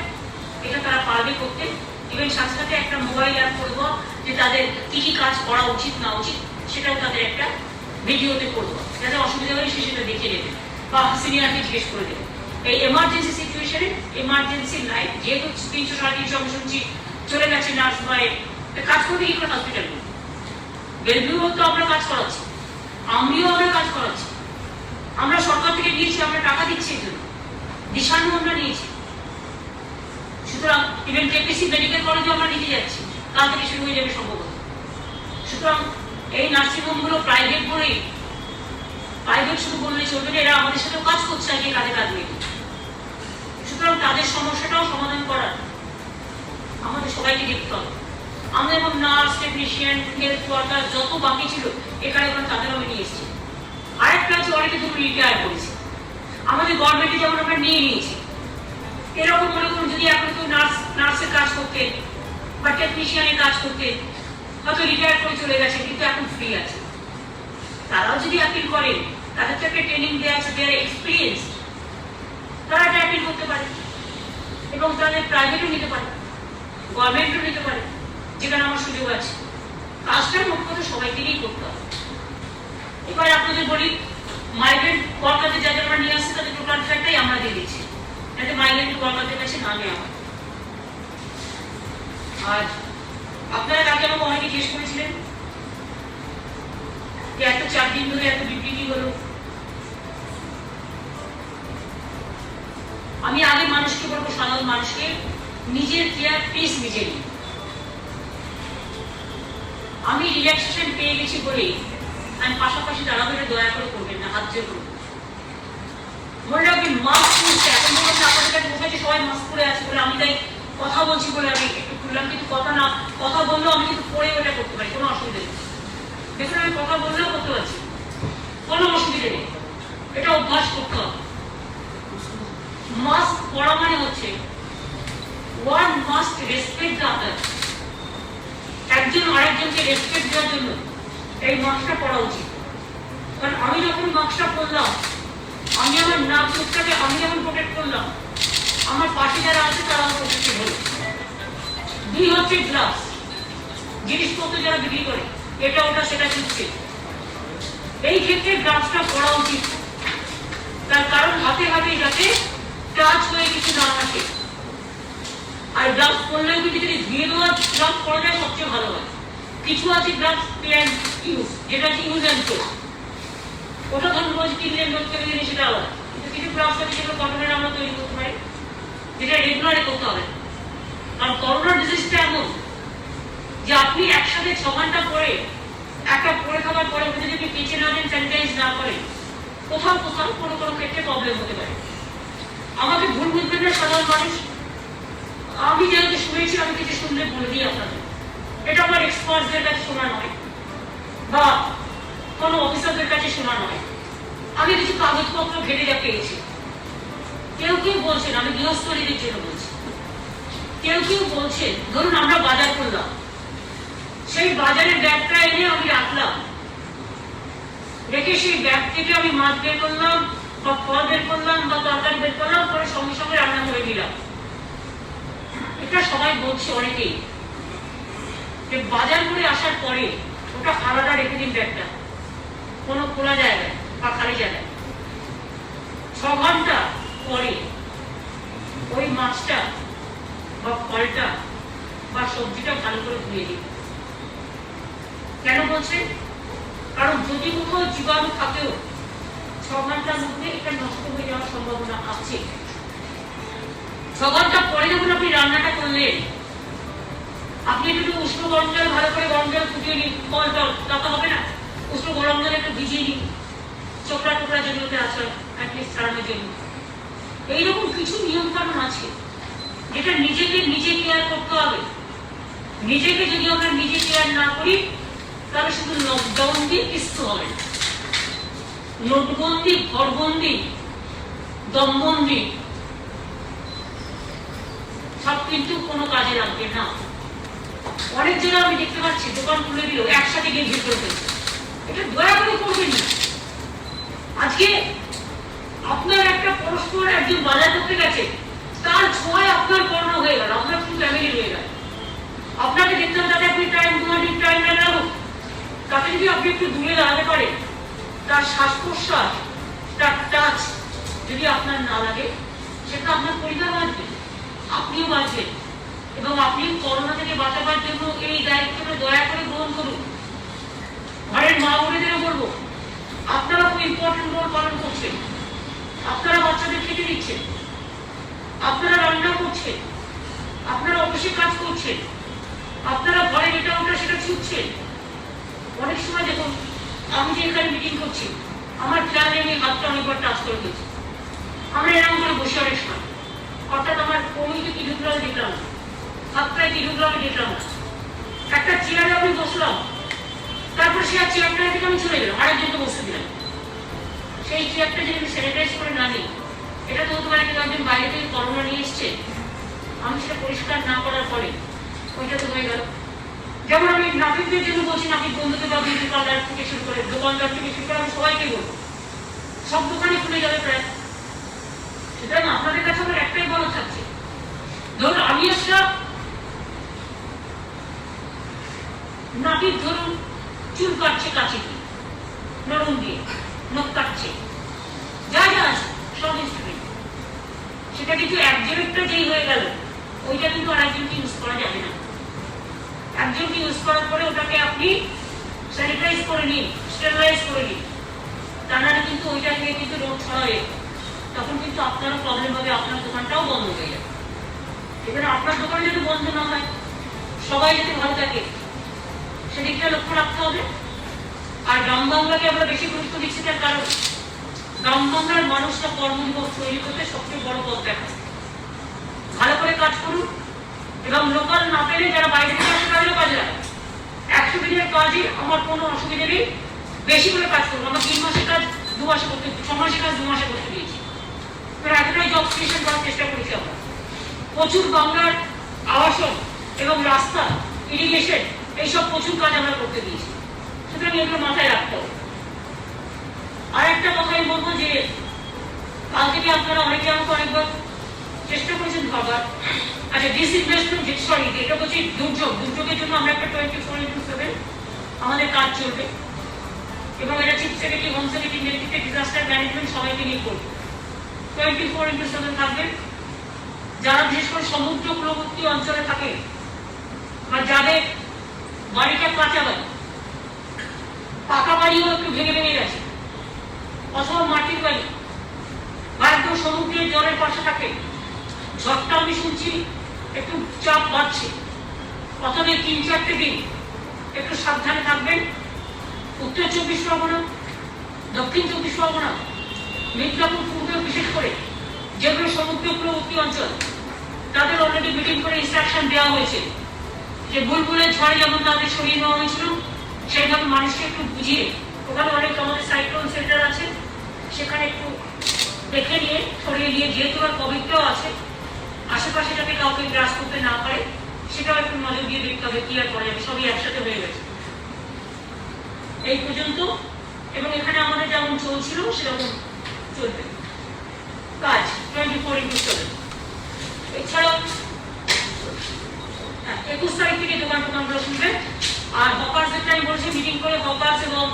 এটা তারা পারবে করতে। ইভেন সাথে সাথে একটা মোবাইল অ্যাপ করবো যে তাদের কি কি কাজ করা উচিত না উচিত সেটাও তাদের একটা ভিডিওতে করবো, যাতে অসুবিধা হলে সে সেটা দেখে নেবে বা সিনিয়রকে জিজ্ঞেস করে দেবে। এই এমার্জেন্সি সিচুয়েশনে এমার্জেন্সি লাইফ যেহেতু 300-350 আমি শুনছি চলে গেছে নার্স বা কাজ করবে কি করে হসপিটালে, বেলভিউ তো আমরা কাজ করাচ্ছি, আমরা কাজ করাচ্ছি, আমরা সরকার থেকে নিয়েছি, আমরা টাকা দিচ্ছি এর জন্য, দিশানু আমরা নিয়েছি। সুতরাং ইভেন কেপিসি মেডিকেল কলেজে আমরা নিতে যাচ্ছি, কাল থেকে শুরু হয়ে যাবে সম্ভবত। সুতরাং এই নার্সিংহোমগুলো প্রাইভেট বলেই, প্রাইভেট শুধু বললে চলবে না, এরা আমাদের সাথে কাজ করছে আগে কাজে কাজ নেই। সুতরাং তাদের সমস্যাটাও সমাধান করার আমাদের সবাইকে দেখতে হবে। আমরা যেমন নার্স, টেকনিশিয়ান, হেলথ ওয়ার্কার যত বাকি ছিল এখানে তাদের আমি নিয়ে এসেছি। আরেকটা আছে অনেকে তুমি রিটায়ার করেছে, আমাদের গভর্নমেন্টে যেমন আমরা নিয়ে নিয়েছি, এরকম মনে করুন যদি এখন কেউ নার্সের কাজ করতে বা টেকনিশিয়ানের কাজ করতে হয়তো রিটায়ার করে চলে গেছে কিন্তু এখন ফ্রি আছে, তারাও যদি অ্যাপিল করে, তাদের তো একটা ট্রেনিং দেওয়া আছে, দেয়ার এক্সপিরিয়েন্স, তারা এটা অ্যাপিল করতে পারে এবং তাদের প্রাইভেটও নিতে পারে, গভর্নমেন্টও নিতে পারে, যেখানে আমার সুযোগ আছে। কাজটা মোট কথা সবাইকেই করতে হবে। এবার আপনাদের বলি, মাইগ্রেন্ট ওয়ার্কারদের যাদের আমরা নিয়ে আসছি তাদের টোটাল ফ্যাক্টটাই আমরা দিয়ে দিচ্ছি, যাতে মাইগ্রেন্ট ওয়ার্কারদের কাছে না নেওয়া হয়। আর আপনারা কালকে আমাকে অনেকে জিজ্ঞেস করেছিলেন যে এত 4 দিন ধরে এত বিবৃতি হলো। আমি আগে মানুষকে বলবো, সাধারণ মানুষকে নিজের কেয়ার প্লিজ নিজে নিন। আমি রিল্যাক্সেশন পেয়ে গেছি বলেই আমি পাশাপাশি দাঁড়াবো, এটা দয়া করে করবেন না, হাত জোর করবেন। মনে রাখবেন মাস্ক খুলছে, এখন বলবেন আপনাদের কাছে বসেছে সবাই মাস্ক পরে আছে বলে আমি তাই কথা বলছি বলে আমি একটু খুললাম, কিন্তু কথা বললেও আমি কিন্তু পরে ওটা করতে পারি, কোনো অসুবিধা নেই। দেখুন আমি কথা বললেও করতে পারছি, কোনো অসুবিধা নেই, এটা অভ্যাস করতে হবে। মাস্ক পরা মানে হচ্ছে one must respect the other, একজন আরেকজনকে রেসপেক্ট দেওয়ার জন্য এই মাস্কটা পরা উচিত। কারণ আমি যখন মাস্কটা পরলাম, আমি আমার নাক মুখটাকে আমি যখন প্রোটেক্ট করলাম, আমার পাশে যারা আছে তারাও প্রোটেক্টেড হলো। 2 হচ্ছে গ্লাভস, জিনিসপত্র যারা বিক্রি করে এটা ওটা সেটা চুচ্ছে, এই ক্ষেত্রে গ্লাভসটা পরা উচিত। তার কারণ হাতে হাতে যাতে টাচ হয়ে কিছু না আসে। আর গ্লাভস পরলেও কিন্তু যদি ধুয়ে দেওয়া গ্লাভস পরা যায় সবচেয়ে ভালো হয়। কিছু আছে গ্লাভস প্ল্যান ইউজ, যেটা হচ্ছে ইউজ অ্যান্ড থ্রো, ওটা ধরুন রোজ কিনলেন, রোজ কেটে দিলেন, সেটা আলাদা। কিন্তু কিছু গ্লাভস আছে যেগুলো কটনের আমরা তৈরি করতে পারি, যেটা রেগুলারে করতে হবে। কারণ করোনা ডিজিজটা এমন যে আপনি একসাথে একসাথে 6 ঘন্টা পরে একটা পরে খাবার পরে যদি আপনি কেচে না দেন, স্যানিটাইজ না করেন, কোথাও কোথাও কোনো কোনো ক্ষেত্রে প্রবলেম হতে পারে। আমাকে ভুল বুঝবেন না সাধারণ মানুষ, আমি যেহেতু শুনেছি আমি কিছু শুনলে বলে দিই আপনাদের। এটা আমার এক্সপার্টদের কাছে শোনা নয় বা কোনো অফিসারদের কাছে শোনা নয়, আমি কিছু কাগজপত্র ঘেটে যা পেয়েছি। কেউ কেউ বলছেন, আমি গৃহস্থলীদের জন্য বলছি, কেউ কেউ বলছেন ধরুন আমরা বাজার করলাম, সেই বাজারের ব্যাগটা এনে আমি রাখলাম, রেখে সেই ব্যাগ থেকে আমি মাছ বের করলাম বা ফল বের করলাম বা তরকারি বের করলাম, পরে সঙ্গে সঙ্গে রান্না করে দিলাম। এটা সবাই বলছে অনেকেই, যে বাজার করে আসার পরে ওটা আলাদা রেখে দিন ব্যাগটা কোনো খোলা জায়গায় বা খালি জায়গায়। 6 ঘন্টা পরে ওই মাছটা বা ফলটা বা সবজিটা ভালো করে ধুয়ে দিন। কেন বলছেন? কারণ যদি কোথাও জীবাণু থাকেও 6 ঘন্টার মধ্যে এটা নষ্ট হয়ে যাওয়ার সম্ভাবনা আছে। 6 ঘন্টা পরে যখন আপনি রান্নাটা করলেন, আপনি একটু উষ্ণ গরম জল ভালো করে গরম জল ফুটিয়ে নিন, ফল জল দরকার হবে না, উষ্ণ গরম জল একটু ভিজিয়ে নিন, চোখরা টোকরা যেগুলোতে আছে অ্যাটলিস্ট ছাড়ানোর জন্য। এইরকম কিছু নিয়ম কানুন আছে যেটা নিজেকে নিজে কেয়ার করতে হবে। নিজেকে যদি আমরা নিজে কেয়ার না করি তাহলে শুধু লকডাউন দিয়ে কিছু হবে না, নোটবন্দি, ঘরবন্দি, দমবন্দি সব কিন্তু কোনো কাজে লাগবে না। অনেক জায়গায় আমি দেখতে পাচ্ছি দোকান খুলে দিল, একসাথে গিয়ে ভিড় করে ফেলছে। এটা দয়া করে করবেন না। আজকে আপনার একটা পরস্পর একজন বাজার করতে গেছে, তার ছোঁয়ায় আপনার করোনা হয়ে গেল, আপনার ফুল ফ্যামিলি হয়ে গেল। আপনাকে দেখতে হবে তাতে আপনি টাইম 2 মিনিট টাইম না লাগুক, তাকে যদি আপনি একটু দূরে দাঁড়াতে পারেন, তার শ্বাস প্রশ্বাস, তার টাচ যদি আপনার না লাগে, সেটা আপনার পরিবার বাঁচবে, আপনিও বাঁচবেন। এবং আপনি করোনা থেকে বাঁচাবার জন্য এই দায়িত্বটা দয়া করে গ্রহণ করুন। ঘরের মা বোনেদেরও বলবো, আপনারা খুব ইম্পর্টেন্ট রোল পালন করছেন। আপনারা বাচ্চাদের খেতে দিচ্ছেন, আপনারা রান্না করছেন, আপনারা অফিসে কাজ করছেন, আপনারা ঘরে এটা ওটা সেটা ছুটছেন। অনেক সময় দেখুন, আমি যে এখানে মিটিং করছি, আমার খেয়াল নেই আমি হাতটা অনেকবার টাচ করে দিয়েছি। আমরা এরকম করে বসে অনেক সময়, অর্থাৎ আমার কমিউনিটি কি ঢুকলো আমি দেখলাম না, হাতটায় কি ঢুকলো আমি দেখলাম না। একটা চেয়ারে আমি বসলাম, তারপর সে আর চেয়ারটা থেকে আমি চলে গেলাম, আরেকজনকে বসতে দিলাম। সেই চেয়ারটা যদি আমি স্যানিটাইজ করে না নিই, এটা তো হতে পারে কিন্তু একজন বাইরে থেকে করোনা নিয়ে এসছে, আমি সেটা পরিষ্কার না করার পরে ওইটা তো হয়ে গেল। যেমন আমি নাপিতদের জন্য বলছি, নাপিত বন্ধুদের বা বিউটি পার্লার থেকে শুরু করে দোকানদার থেকে শুরু করে আমি সবাইকে বলবো, সব দোকানে খুলে যাবে প্রায়। সুতরাং আপনাদের কাছে আমার একটাই বলা থাকছে, ধরুন আমি একটা নাপিত, ধরুন চুল কাটছে কাছে দিয়ে, নরম দিয়ে নখ কাটছে, যা যা আছে সব ইনস্ট্রুমেন্ট, সেটা কিন্তু একজনেরটা যেই হয়ে গেল, ওইটা কিন্তু আর একজনকে ইউজ করা যাবে না। একজনকে ইউজ করার পরে ওটাকে আপনি স্যানিটাইজ করে নিন, স্টেরিলাইজ করে নিন, তা নাহলে কিন্তু ওইটা নিয়ে কিন্তু রোগ ছড়াবে, তখন কিন্তু আপনারও প্রবলেম হবে, আপনার দোকানটাও বন্ধ হয়ে যাবে। এবারে আপনার দোকান যদি বন্ধ না হয়, সবাই যদি ভালো থাকে, সেদিকটা লক্ষ্য রাখতে হবে। আর গ্রাম বাংলাকে আমরা বেশি গুরুত্ব দিচ্ছি, তার কারণ গ্রাম বাংলার মানুষরা কর্মদিবস তৈরি করতে সবচেয়ে বড় পথ দেখায়। ভালো করে কাজ করুন, এবং লোকাল না পেলে যারা বাইরে থেকে আসে তাদেরও কাজে লাগে। 100 দিনের কাজই আমার কোনো অসুবিধা নেই, বেশি করে কাজ করবো। আমার 3 মাসের কাজ 2 মাসে করতে, 6 মাসের কাজ 2 মাসে করতে দিয়েছি। এতটাই জব ক্রিয়েশন করার চেষ্টা করেছি আমরা। প্রচুর বাংলার আবাসন এবং রাস্তা, ইরিগেশন, এইসব প্রচুর কাজ আমরা করতে দিয়েছি। সুতরাং এগুলো মাথায় রাখতে হবে। আর একটা কথা আমি বলবো যে, কাল থেকে আপনারা অনেকে আমাকে অনেকবার চেষ্টা করেছেন ভাবার, আচ্ছা ডিসইনভেস্টমেন্ট, সরি এটা বলছি দুর্যোগ, দুর্যোগের জন্য আমরা একটা 24/7 আমাদের কাজ চলবে, এবং এটা চিফ সেক্রেটারি, হোম সেক্রেটারি নেতৃত্বে ডিজাস্টার ম্যানেজমেন্ট সবাইকে নিয়ে করবে। 24/7 থাকবেন। যারা বিশেষ করে সমুদ্র উপকূলবর্তী অঞ্চলে থাকে বা যাদের বাড়িটা কাঁচা বাড়ি, পাকা বাড়িও একটু ভেঙে ভেঙে গেছে, অথবা মাটির বাড়ি বা একদম সমুদ্রের জলের পাশে থাকে, ঝড়টা আমি শুনছি একটু চাপ বাড়ছে, অথবা 3-4টে দিন একটু সাবধানে থাকবেন। উত্তর 24 পরগনা, দক্ষিণ 24 পরগনা, মিদনাপুর পূর্ব বিশেষ করে যেগুলো সমুদ্র উপকূলবর্তী অঞ্চল, তাদের অলরেডি মিটিং করে ইনস্ট্রাকশন দেওয়া হয়েছে যে বুলবুলের ঝড়ে যেমন তাদের সরিয়ে নেওয়া হয়েছিল, সেইভাবে মানুষকে একটু বুঝিয়ে, ওখানে অনেক আমাদের সাইক্লোন সেন্টার আছে, সেখানে একটু দেখে নিয়ে সরিয়ে নিয়ে, যেহেতু আর কোভিডটাও আছে, আশেপাশে যাতে কাউকে গ্রাস করতে না পারে সেটাও একটু নজর দিয়ে দেখতে হবে কি আর করা যাবে। সবই একসাথে হয়ে গেছে এই পর্যন্ত, এবং এখানে আমাদের যেমন চলছিল সেরকম চলবে কাজ 24/7। এছাড়াও 21 তারিখ থেকে দোকান টোকানগুলো শুনবে। আর হকার্সের আমি বলছি মিটিং করে, হকার্স এবং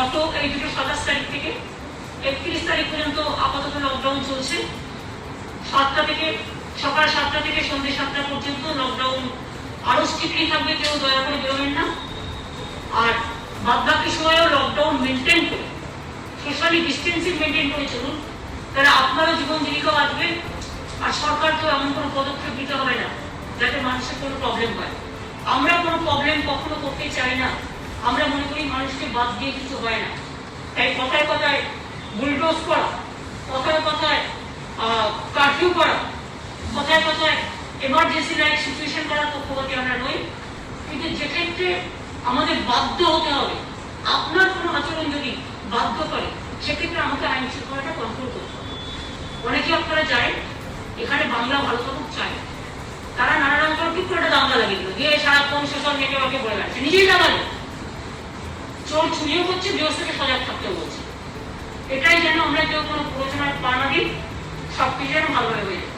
অটো এই দুটো 27 তারিখ থেকে 31 তারিখ পর্যন্ত আপাতত লকডাউন চলছে। 7টা থেকে সকাল 7টা থেকে সন্ধ্যে 7টা পর্যন্ত লকডাউন আরো স্ট্রিক্টলি থাকবে, কেউ দয়া করে বেরোবেন না। আর বাদবাকি সময়ও লকডাউন মেনটেন করে, সোশ্যালি ডিস্টেন্সিং মেনটেন করে চলুন, তাহলে আপনারও জীবন জীবিকা বাঁচবে। আর সরকারকে এমন কোনো পদক্ষেপ নিতে হবে না যাতে মানুষের কোনো প্রবলেম হয়। আমরা কোনো প্রবলেম কখনো করতে চাই না। আমরা মনে করি মানুষকে বাদ দিয়ে কিছু হয় না। তাই কথায় কথায় বুলডোজ করা, কথায় কথায় কারফিউ করা, কথায় কথায় এমার্জেন্সি লাইক সিচুয়েশন করার পক্ষপাতী আমরা নই। কিন্তু যেক্ষেত্রে আমাদের বাধ্য হতে হবে, আপনার কোনো আচরণ যদি বাধ্য করে, সেক্ষেত্রে আমাকে আইন শৃঙ্খলাটা কন্ট্রোল করতে হবে। অনেকে আপনারা যায় এখানে বাংলা ভালো থাকুক চায়, তারা নানা রকম করে ঠিক করে দাঙ্গা লাগিয়ে দিল, দিয়ে সারাক্ষণ সোশ্যাল নেটওয়ার্কে বলে যাচ্ছে, নিজেই লাগালো। চোর চুরিও করছে, বৃহস্পতি সজাগ থাকতে বলছে। এটাই যেন আমরা কেউ কোনো প্রয়োজনের পানা দিই, সবকিছু যেন ভালোভাবে হয়ে যায়।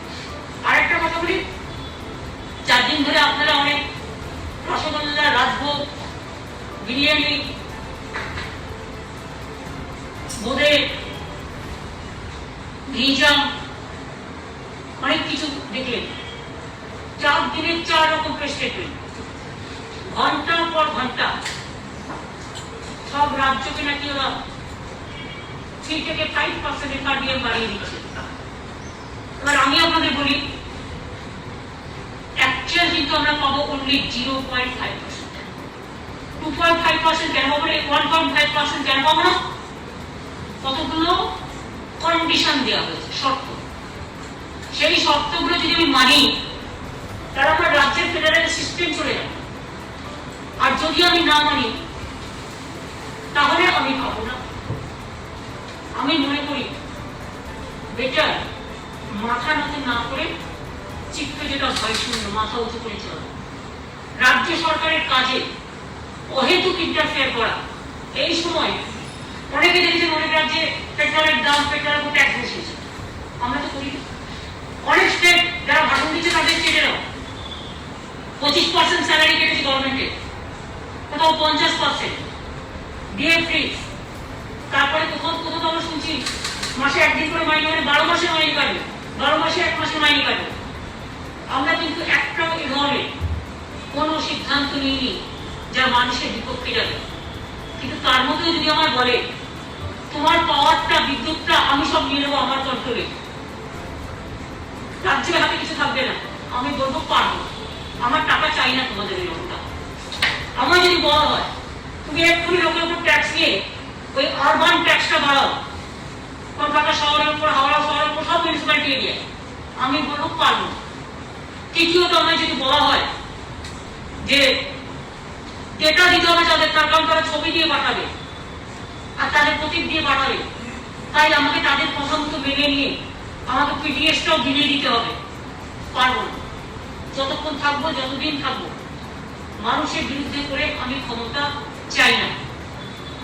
আরেকটা কথা বলি, 4 দিন ধরে আপনারা অনেক রসগোল্লা, রাজভোগ, বিরিয়ানি, বোঁদে, ঘিজাম, অনেক কিছু দেখলেন। 4 দিনের 4 রকম প্রেস স্টেটমেন্ট, ঘন্টার পর ঘন্টা সব রাজ্যকে নাকি ওরা 3 থেকে 5% কার্ডিয়াম বাড়িয়ে দিচ্ছে। এবার আমি আপনাদের বলি, অ্যাকচুয়াল কিন্তু আমরা পাবো অনলি 0.5%। 2.5% কেন পাবো না? 1.5% কেন পাবো না? কতগুলো কন্ডিশন দেওয়া হয়েছে, শর্ত। সেই শর্তগুলো যদি আমি মানি, তাহলে আমার রাজ্যের ফেডারেল সিস্টেম চলে যাবে। আর যদি আমি না মানি, তাহলে আমি পাবো না। আমি মনে করি বেটার মাথা নত না করে, চিত্ত যেটা ভয় শূন্য, মাথা উঁচু করে চলা। রাজ্য সরকারের কাজে অহেতুক ইন্টারফেয়ার করা। এই সময় অনেকে দেখেছেন অনেক রাজ্যে পেট্রোলের দাম, পেট্রোলের উপর ট্যাক্স বসিয়েছে, আমরা তো করি। অনেক স্টেট যারা ভাষণ দিচ্ছে তাদের স্টেটেরও 25% স্যালারি কেটেছে গভর্নমেন্টের, কোথাও 50% ডিএ ফ্রি। তারপরে কোথাও কোথাও আমরা শুনছি মাসে 1 দিন করে মাইনে, মানে 12 মাসে মাইনে কাটবে, 12 মাসে 1 মাসে মাইনে কাটবে। আমরা কিন্তু একটাও এভাবে কোনো সিদ্ধান্ত নিইনি যা মানুষের বিপক্ষে যাবে। কিন্তু তার মধ্যে যদি আমার বলে তোমার পাওয়ারটা, বিদ্যুৎটা আমি সব নিয়ে নেবো আমার কন্ট্রোলে, রাজ্যের হাতে কিছু থাকবে না, আমি বলবো পারবো, আমার টাকা চাই না তোমাদের এই লোকটা। আমার যদি বলা হয় তুমি এক্ষুনি লোকের উপর ট্যাক্স নিয়ে ওই আরবান ট্যাক্সটা বাড়াও, কলকাতা শহরের উপর, হাওড়া শহরের উপর, সব মিউনিসিপ্যালিটি এরিয়া, আমি বলবো পারবো। তৃতীয়ত আমায় যদি বলা হয় যে ডেটা দিতে হবে তাদের, তার কারণ তারা ছবি দিয়ে পাঠাবে আর তাদের প্রতীক দিয়ে পাঠাবে, তাই আমাকে তাদের কথা মতো মেনে নিয়ে আমাকে পিডিএসটাও দিলে দিতে হবে, পারবো না। যতক্ষণ থাকবো, যতদিন থাকবো, মানুষের বিরুদ্ধে করে আমি ক্ষমতা চাই না।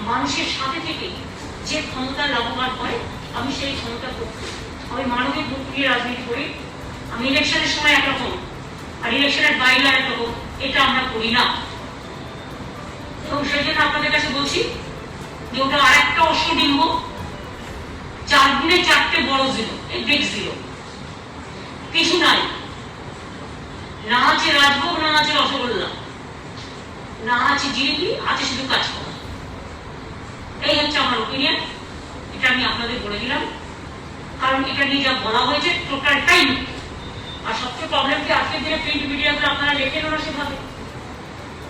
মানুষের সাথে থেকে যে ক্ষমতা লাভবান হয়, আমি সেই ক্ষমতা করতে, আমি মানবিক বুক নিয়ে রাজনীতি করি। আমি ইলেকশনের সময় একরকম আর ইলেকশনের বাইরে একরকম, এটা আমরা করি না। এবং সেই জন্য আপনাদের কাছে বলছি যে ওটা আরেকটা অশ্বডিম্ব, 4 দিনে 4টে বড় জিরো, এই বিগ জিরো, কিছু নাই। না আছে রাজভোগ, না আছে রসগোল্লা, না আছে জিলিপি, আছে শুধু কাজ করা। এই হচ্ছে আমার ওপিনিয়ন, এটা আমি আপনাদের বলে দিলাম, কারণ এটা নিয়ে যা বলা হয়েছে টোটাল টাইম। আর সবচেয়ে প্রবলেম কি, আজকের দিনে প্রিন্ট মিডিয়াতে আপনারা লেখেন না সেভাবে,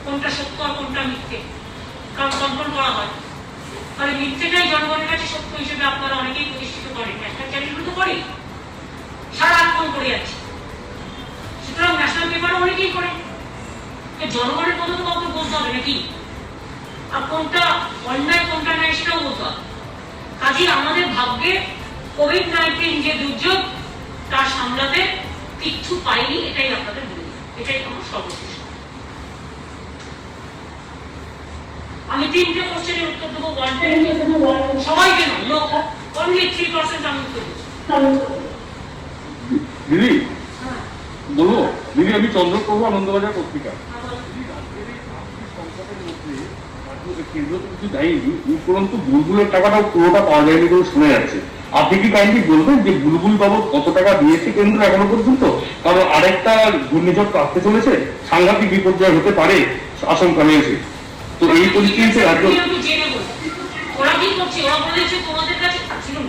কোনটা সত্য আর কোনটা মিথ্যে, কারণ কন্ট্রোল করা হয়। ফলে মিথ্যেটাই জনগণের কাছে সত্য হিসেবে আপনারা অনেকেই প্রতিষ্ঠিত করেন, ন্যাশনাল চ্যানেলগুলো তো করেই, সারাক্ষণ করে যাচ্ছে। সুতরাং ন্যাশনাল পেপারও অনেকেই করে, জনগণের কথা তো কাউকে বলতে হবে নাকি, আর কোনটা অন্যায় কোনটা নাই সেটাও বলতে হবে। কাজে আমাদের ভাগ্যে কোভিড-19 যে দুর্যোগ তা সামলাতে কিচ্ছু পাইনি, এটাই আপনাদের বলি, এটাই আমার সর্বশেষ। আমি 3টে কোশ্চেনের উত্তর দেবো, সবাইকে নো, অনলি 3% আমি উত্তর দেবো। দিদি বলবো, দিদি আমি চন্দ্রপ্রভু আনন্দবাজার পত্রিকা। কেন্দ্র তো কিছু দেয়নি, উপরন্তু বুলবুলের টাকাটাও পুরোটা পাওয়া যায়নি বলে শোনা যাচ্ছে। আপনি কি কাইন্ডলি বলবেন যে বুলবুল বাবদ কত টাকা দিয়েছে কেন্দ্র এখনো পর্যন্ত? কারণ আরেকটা ঘূর্ণিঝড় আসতে চলেছে, সাংঘাতিক বিপর্যয় হতে পারে আশঙ্কা রয়েছে। তো এই পরিস্থিতিতে রাজ্য ওরা কি করছে, ওরা বলেছে তোমাদের কাছে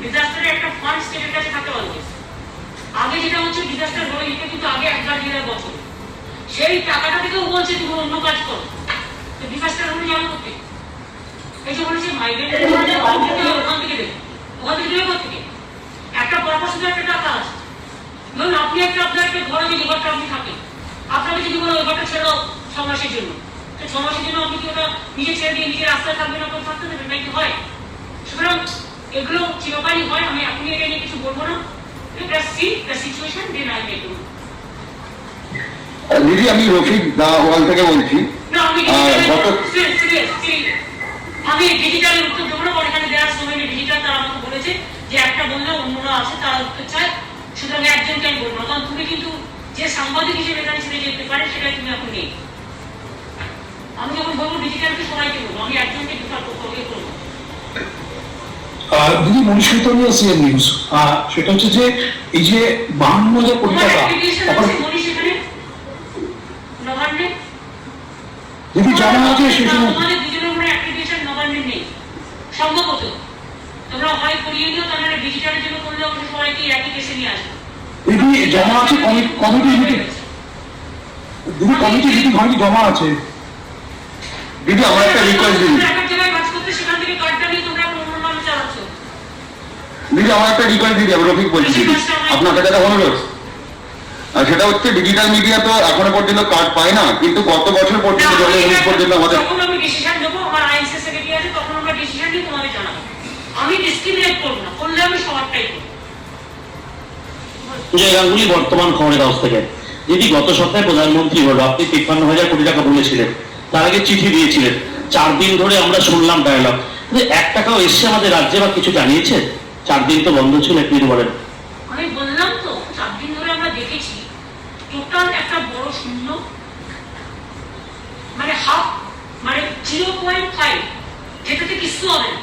ডিজাস্টারের একটা ফান্ড স্টেটের কাছে থাকে অলওয়েজ। আগে যেটা হচ্ছে ডিজাস্টার হলো, এটা কিন্তু আগে একবার দিনের বছর, সেই টাকাটা থেকেও বলছে তুমি অন্য কাজ করো। তো ডিজাস্টার হলে যাবো করতে, এই যে বলেছে মাইগ্রেন্ট ওখান থেকে দেবে, ওখান থেকে দেবে থেকে একটা পারপাসে একটা টাকা আছে। ধরুন আপনি আপনার একটা ঘরে যদি ঘরটা আপনি থাকেন, আপনাকে যদি বলো ওই ঘরটা ছেড়ে 6 মাসের জন্য, তো 6 মাসের জন্য আপনি কি ওটা নিজে ছেড়ে দিয়ে নিজের রাস্তায় থাকবেন, আপনার থাকতে দেবেন নাকি? হয়। সুতরাং এগুলো চিরকালই হয়, আমি এখনই এটা নিয়ে কিছু বলবো না। দিদি আমি রফিক ওয়াল থেকে বলছি। আমি ডিজিটালের উত্তর দেবো না, এখানে দেওয়ার সময় ডিজিটাল তারা আমাকে বলেছে যে একটা বললে অন্যরা আছে তারা উত্তর চায়, সুতরাং একজনকে আমি বলবো না, কারণ তুমি কিন্তু যে সাংবাদিক হিসেবে এখানে ছেড়ে যেতে পারে সেটাই তুমি এখন নেই। আমি যখন বলবো ডিজিটালকে সবাইকে বলবো, আমি একজনকে দুটার করবো। দিদি মনীষ চৈতন্য সিএন নিউজ, সেটা হচ্ছে যে এই যে 52,000 কোটি টাকা দিদি জানা আছে, সেটা তোমাদের দুজনের মনে অ্যাপ্লিকেশন নবান্নে নেই সম্ভবত, তোমরা হয় করিয়ে নিও, তাহলে ডিজিটালের জন্য করলে সবাইকে অ্যাপ্লিকেশন নিয়ে আসবে। দিদি জমা আছে কমিটি মিটিং, দিদি কমিটি মিটিং হয় জমা আছে। দিদি আমার একটা রিকোয়েস্ট দিদি, দিদি আমার একটা রিকোয়েস্ট দিদি, আমি রফিক বলছি, আপনার কাছে একটা অনুরোধ। সেটা হচ্ছে ডিজিটাল মিডিয়া তো এখনো পর্যন্ত কার্ড পায় না, কিন্তু গত বছর পর্যন্ত পর্যন্ত আমাদের গাঙ্গুলি বর্তমান খবরের হাউস থেকে। দিদি গত সপ্তাহে প্রধানমন্ত্রী হলো, আপনি 53,000 কোটি টাকা বলেছিলেন, তার আগে চিঠি দিয়েছিলেন, 4 দিন ধরে আমরা শুনলাম ডায়লগ, কিন্তু 1 টাকাও এসছে আমাদের রাজ্যে বা কিছু জানিয়েছে? 4 দিন তো বন্ধ ছিল, একটু বলেন। আমি বললাম তো 4 দিন ধরে আমরা দেখেছি টোটাল একটা বড় শূন্য, মানে হাফ, মানে 0.5, যেটাতে কিছু হবে না,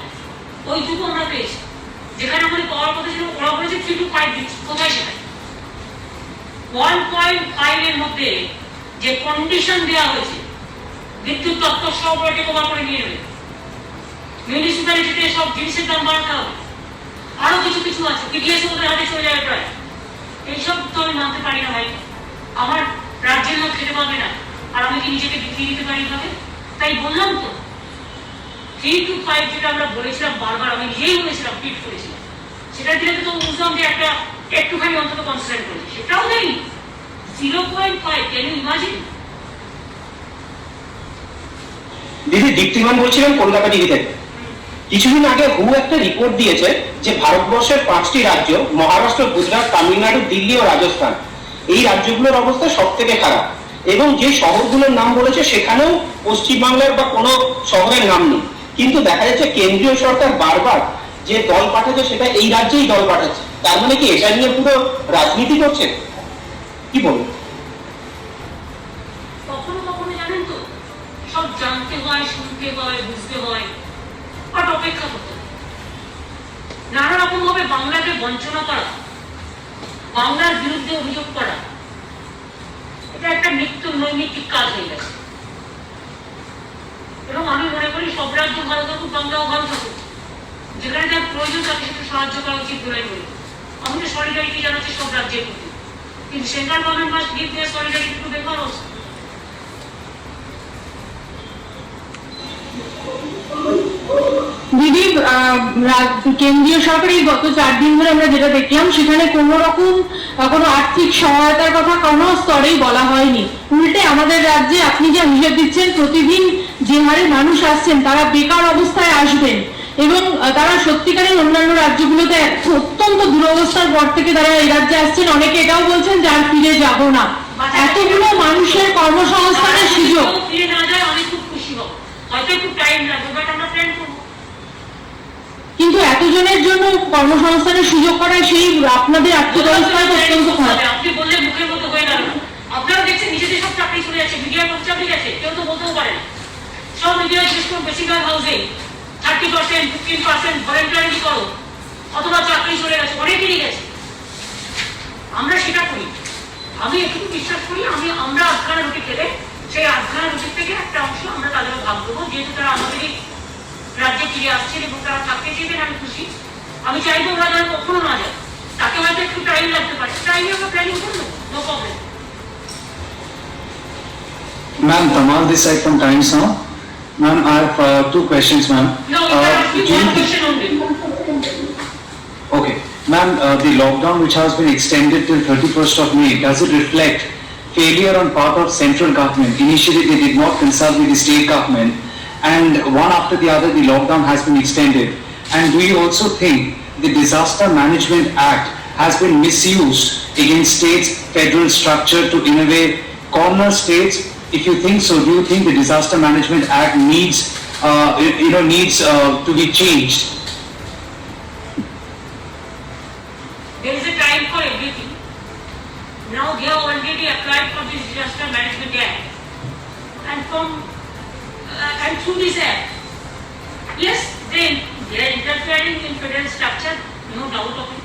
ওইটুকু আমরা পেয়েছি। যেখানে আমাদের পাওয়ার কথা ছিল ওরা বলেছে 3 to 5 দিচ্ছি, কোথায় সেখানে 1.5 এর মধ্যে যে কন্ডিশন দেওয়া হয়েছে, বিদ্যুৎ দপ্তর সব ওটাকে কভার করে নিয়ে নেবে, মিউনিসিপ্যালিটিতে সব জিনিসের দাম বাড়াতে হবে, আরো কিছু কিছু আছে, পিডিএস ওদের হাতে চলে যাবে প্রায়। এইসব তো আমি মানতে পারি না ভাই, আমার রাজ্যের লোক খেতে পাবে না, আর আমি কি নিজেকে বিক্রি দিতে পারি ভাবে? তাই বললাম তো 3 to 5 যেটা আমরা বলেছিলাম বারবার, আমি নিজেই বলেছিলাম, টুইট করেছিলাম, সেটার দিকে তো বুঝলাম যে একটা একটুখানি অন্তত কনসিডার করেছি, সেটাও নেই 0.5। Can you imagine? দিদি দীপ্তিমান বলছিলাম কলকাতা টিভি থেকে। কিছুদিন আগে হু একটা রিপোর্ট দিয়েছে যে ভারতবর্ষের 5টি রাজ্য, মহারাষ্ট্র, গুজরাট, তামিলনাড়ু, দিল্লি ও রাজস্থান, এই রাজ্যগুলোর অবস্থা সব থেকে খারাপ, এবং যে শহরগুলোর নাম বলেছে সেখানেও পশ্চিমবাংলার বা কোনো শহরের নাম নেই। কিন্তু দেখা যাচ্ছে কেন্দ্রীয় সরকার বারবার যে দল পাঠাচ্ছে সেটা এই রাজ্যেই দল পাঠাচ্ছে, তার মানে কি এটা নিয়ে পুরো রাজনীতি করছে? কি বলবো? কখনো কখনো জানেন তো সব জানতে হয়, শুনতে হয়, বুঝতে হয়, আর অপেক্ষা করতে হয়। নানা রকম ভাবে বাংলাকে বঞ্চনা করা, বাংলার বিরুদ্ধে অভিযোগ করা, এটা একটা নিত্য নৈমিত্তিক কাজ হয়ে গেছে। এবং আমি মনে করি সব রাজ্য ভালো থাকুক, বাংলাও ভালো থাকুক, যেখানে যার প্রয়োজন তাকে সেটা সাহায্য করা উচিত বলে বলি। আমি তো সলিডারিটি জানাচ্ছি সব রাজ্যের প্রতি, কিন্তু central government must give their solidarity to Bengal also. দিদি, কেন্দ্রীয় সরকারি গত 4 দিন ধরে আমরা যেটা দেখলাম সেখানে কোনো রকম কোনো আর্থিক সহায়তার কথা কোনো স্তরেই বলা হয়নি। উল্টে আমাদের রাজ্যে আপনি যে হিসেব দিচ্ছেন প্রতিদিন যে হারে মানুষ আসছেন তারা বেকার অবস্থায় আসবেন এবং তারা সত্যিকারের অন্যান্য রাজ্যগুলোতে অত্যন্ত দুরবস্থার পর থেকে তারা এই রাজ্যে আসছেন। অনেকে এটাও বলছেন যে আর ফিরে যাব না। এতগুলো মানুষের কর্মসংস্থানের সুযোগ, ফিরে না যায় আমি খুব খুশি হব, হয়তো একটু টাইম লাগবে বাট আমরা প্ল্যান করবো। কিন্তু এতজনের জন্য কর্মসংস্থানের সুযোগ করা সেই আপনাদের আর্থিক অবস্থায় অত্যন্ত খারাপ। আপনি বললে মুখের মতো হয়ে গেল। আপনারা দেখছেন নিজেদের সব চাকরি চলে যাচ্ছে, মিডিয়ার লোক চাকরি গেছে, কেউ তো বলতেও পারে না। সব মিডিয়ায় শেষ করুন বেশিরভাগ হাউসে 30%, 15% ভলেন্টারি করো, অথবা চাকরি চলে গেছে, অনেকেরই গেছে। আমরা সেটা করি। আমি একটু বিশ্বাস করি আমরা আধখানা রুটি খেলে সেই আধখানা রুটির থেকে একটা অংশ আমরা তাদেরও ভাগ দেবো, যেহেতু তারা আমাদেরই রাজ্যে ফিরে আসছেন এবং তারা থাকতে চেয়েছেন। আমি খুশি। আমি চাইবো ওরা যেন কখনো না যায়। তাকে হয়তো একটু টাইম লাগতে পারে, টাইমে আমরা প্ল্যানিং করে নেবো, no problem. Ma'am, Tamal this side from Times Now. Ma'am, I have 2 questions, ma'am. No, we can ask you one question only. Okay, ma'am, the lockdown which has been extended till 31st of May, does it reflect failure on part of central government? Initially, they did not consult with the state government, and one after the other, the lockdown has been extended. And do you also think the Disaster Management Act has been misused against states' federal structure to, in a way, corner states? If you think so, do you think the Disaster Management Act needs to be changed? There is a time for everything. Now they have already applied for this Disaster Management Act, and through this act, yes, they are interfering in federal structure, no doubt of it.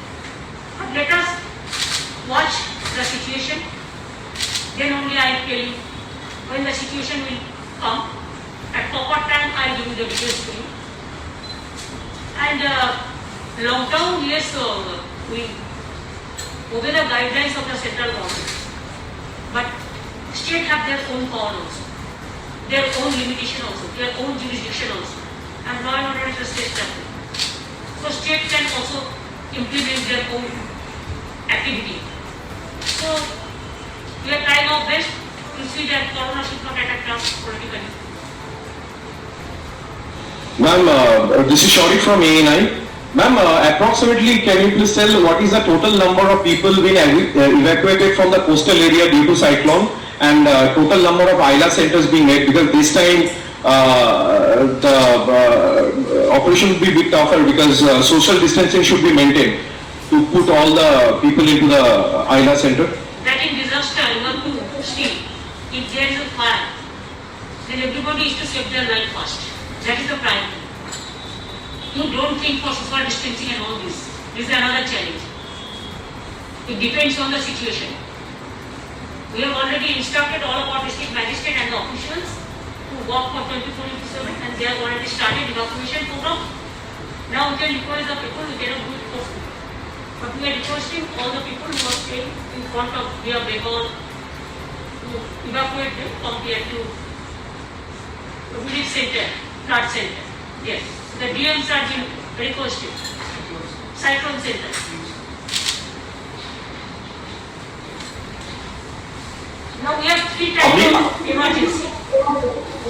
But let us watch the situation. Then only I will tell you when the situation will come. At proper time, I will give you the details to you. And lockdown, yes, we obey the guidelines of the central government, but state have their own power also, their own limitation also, their own jurisdiction also, and law and order is a state structure. So state can also implement their own activity. So we are trying our best to see that corona should not attack us politically. Ma'am, this is Shaurik from ANI. Ma'am, approximately can you please tell what is the total number of people being evacuated from the coastal area due to cyclone, and total number of ILA centers being made, because this time the operation will be a bit tougher because social distancing should be maintained to put all the people into the ILA center? That in disaster, you have to see, if there is a fire, then everybody is to save their life first. That is the priority. You don't think for social distancing and all this. This is another challenge. It depends on the situation. We have already instructed all of our district magistrate and the officials to work for 24/7, and they have already started evacuation program. Now we can request the people, we cannot do it forcefully. But we are requesting all the people who are staying in front of their Bengal to evacuate them from there to the village center, flood center. Yes, the DMs are being requested. Cyclone center. Now we have 3 types of emergency.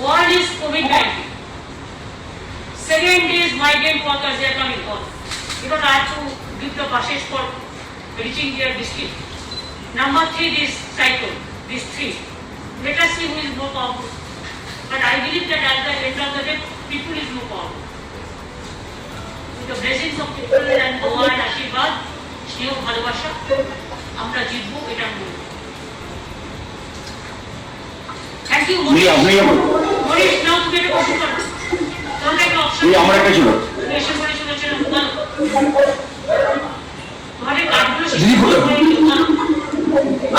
One is COVID-19. Second is migrant workers, they are coming on. Because I have to give the buses for reaching their district. Number 3 is cyclone. These 3. Let us see who is more powerful. But I believe that at the end of the day, people is more powerful. With the blessings of people and Dua and Ashirwad, স্নেহ ভালোবাসা, আমরা জিতবো, এটা আমি বলবো। Thank you, Monish. Now তুমি এটা কথা বলো। তোমার একটা অপশন। আমার একটা ছিল। রেশন করে শুনেছেন বলো। তোমাদের কার্ডগুলো দিদি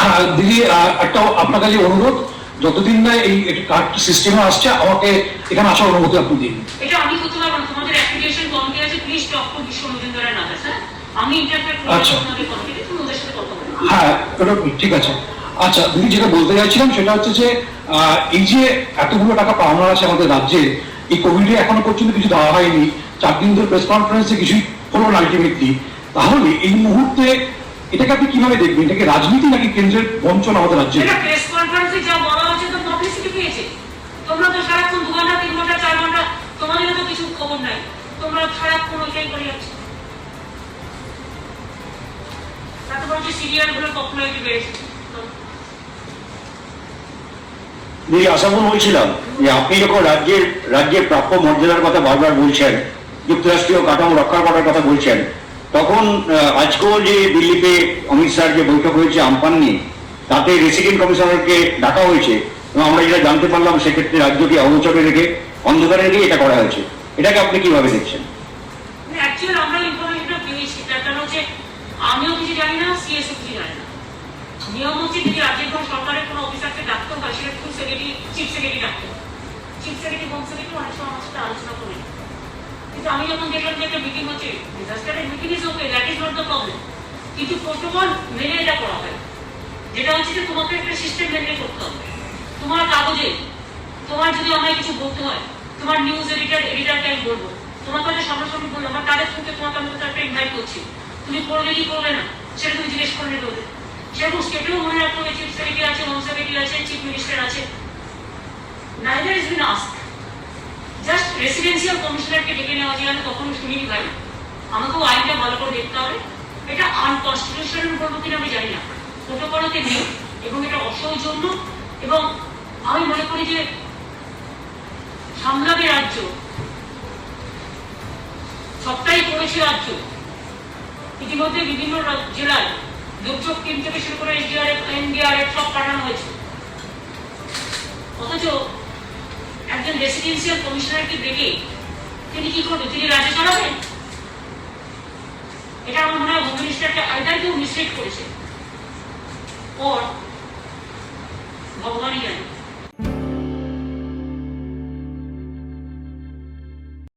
হ্যাঁ দিদি, একটা আপনার কাছে অনুরোধ, যতদিন না এই কার্ড সিস্টেমে আসছে আমাকে এখানে আসার অনুমতি আপনি দিন। এটা আমি করতে পারবো না, তোমাদের অ্যাপ্লিকেশন কমিটি আছে, প্লিজ টক টু বিশ্ব মজুমদারের নামে, স্যার। আমি ইন্টারফেয়ার করব আচ্ছা। তোমাদের কমিটিতে, তুমি ওদের সাথে কথা বলো। হ্যাঁ, ওটা ঠিক আছে। আচ্ছা দিদি, যেটা বলতে চাইছিলাম সেটা হচ্ছে যে এই যে এতগুলো টাকা পাওনা আছে আমাদের রাজ্যে, এই কোভিডে এখনো পর্যন্ত কিছু দেওয়া হয়নি, 4 দিন ধরে প্রেস কনফারেন্সে কিছুই হলো না আলটিমেটলি। তাহলে এই মুহূর্তে এটাকে আপনি কিভাবে দেখবেন? এটাকে রাজনীতি নাকি কেন্দ্রের বঞ্চনা আমাদের রাজ্যে? এটা প্রেস কনফারেন্সে যা বলা হচ্ছে তো পাবলিসিটি পেয়েছে। তোমরা তো সারাক্ষণ 2 ঘন্টা 3 ঘন্টা 4 ঘন্টা, তোমাদের তো কিছু খবর নাই, তোমরা সারাক্ষণ ওইটাই করে যাচ্ছ। তারপর যে সিরিয়ালগুলোর পপুলারিটি বেড়েছে। দিদি আশাপুর বলছিলাম যে আপনি যখন রাজ্যের প্রাপ্য মর্যাদার কথা বারবার বলছেন, যুক্তরাষ্ট্রীয় কাঠামো রক্ষা করার কথা বলছেন, তখন আজকেও যে দিল্লিতে অমিত শাহর যে বৈঠক হয়েছে আমপান নিয়ে, তাতে রেসিডেন্ট কমিশনারকে ডাকা হয়েছে এবং আমরা যেটা জানতে পারলাম সেক্ষেত্রে রাজ্যকে অগোচরে রেখে অন্ধকারে রেখে এটা করা হয়েছে। এটাকে আপনি কিভাবে দেখছেন? অ্যাকচুয়ালি আমরা ইনফরমেশনটা পেয়েছি, তার কারণ হচ্ছে আমিও কিছু জানি না, সিএসও কিছু জানি না। নিয়ম হচ্ছে যদি রাজ্যের কোনো সরকারের কোনো অফিসারকে ডাকতে হয়, সেটা ফুল সেক্রেটারি, চিফ সেক্রেটারি ডাকতে হয়। চিফ সেক্রেটারি হোম সেক্রেটারি অনেক সময় আমার সাথে আলোচনা করে। কিন্তু আমি যখন দেখলাম যে একটা মিটিং হচ্ছে, ডিজাস্টারের meeting is okay, that is not the problem, কিন্তু প্রোটোকল মেনে এটা করা হয়। যেটা হচ্ছে যে তোমাকে একটা সিস্টেম মেনটেন করতে হবে। তোমার কাগজে তোমার যদি আমায় কিছু বলতে হয়, তোমার নিউজ এডিটারকে আমি বলবো, তোমার কাছে সামনাসামনি বলবো, আমার তাদের থেকে তোমাকে আমি কোথাও একটা ইনভাইট করছি, তুমি করবে কি করবে না সেটা তুমি জিজ্ঞেস করে নেবে ওদের। সেরকম স্টেটেও মনে রাখতে হবে চিফ সেক্রেটারি আছে, হোম সেক্রেটারি আছে, চিফ মিনিস্টার আছে। Neither is been asked. Just residential কমিশনারকে ডেকে নেওয়া যায়, আমি কখনো শুনিনি ভাই। আমাকেও আইনটা ভালো করে দেখতে হবে। এটা আনকনস্টিটিউশনাল বলবো কিনা আমি জানি না, প্রোটোকলতে নেই এবং এটা অসৌজন্য। এবং আমি মনে করি যে সামলাবে রাজ্য, সবটাই করেছে রাজ্য। ইতিমধ্যে বিভিন্ন জেলায় দুর্যোগ টিম থেকে শুরু করে এনডিআরএফ সব পাঠানো হয়েছে। অথচ একজন রেসিডেন্সিয়াল কমিশনারকে দেখে তিনি কি করবেন? তিনি রাজ্য চালাবেন? এটা আমার মনে হয় হোম মিনিস্টারকে আইদার কেউ মিসলিড করেছে, ওর ভগবানই জানে।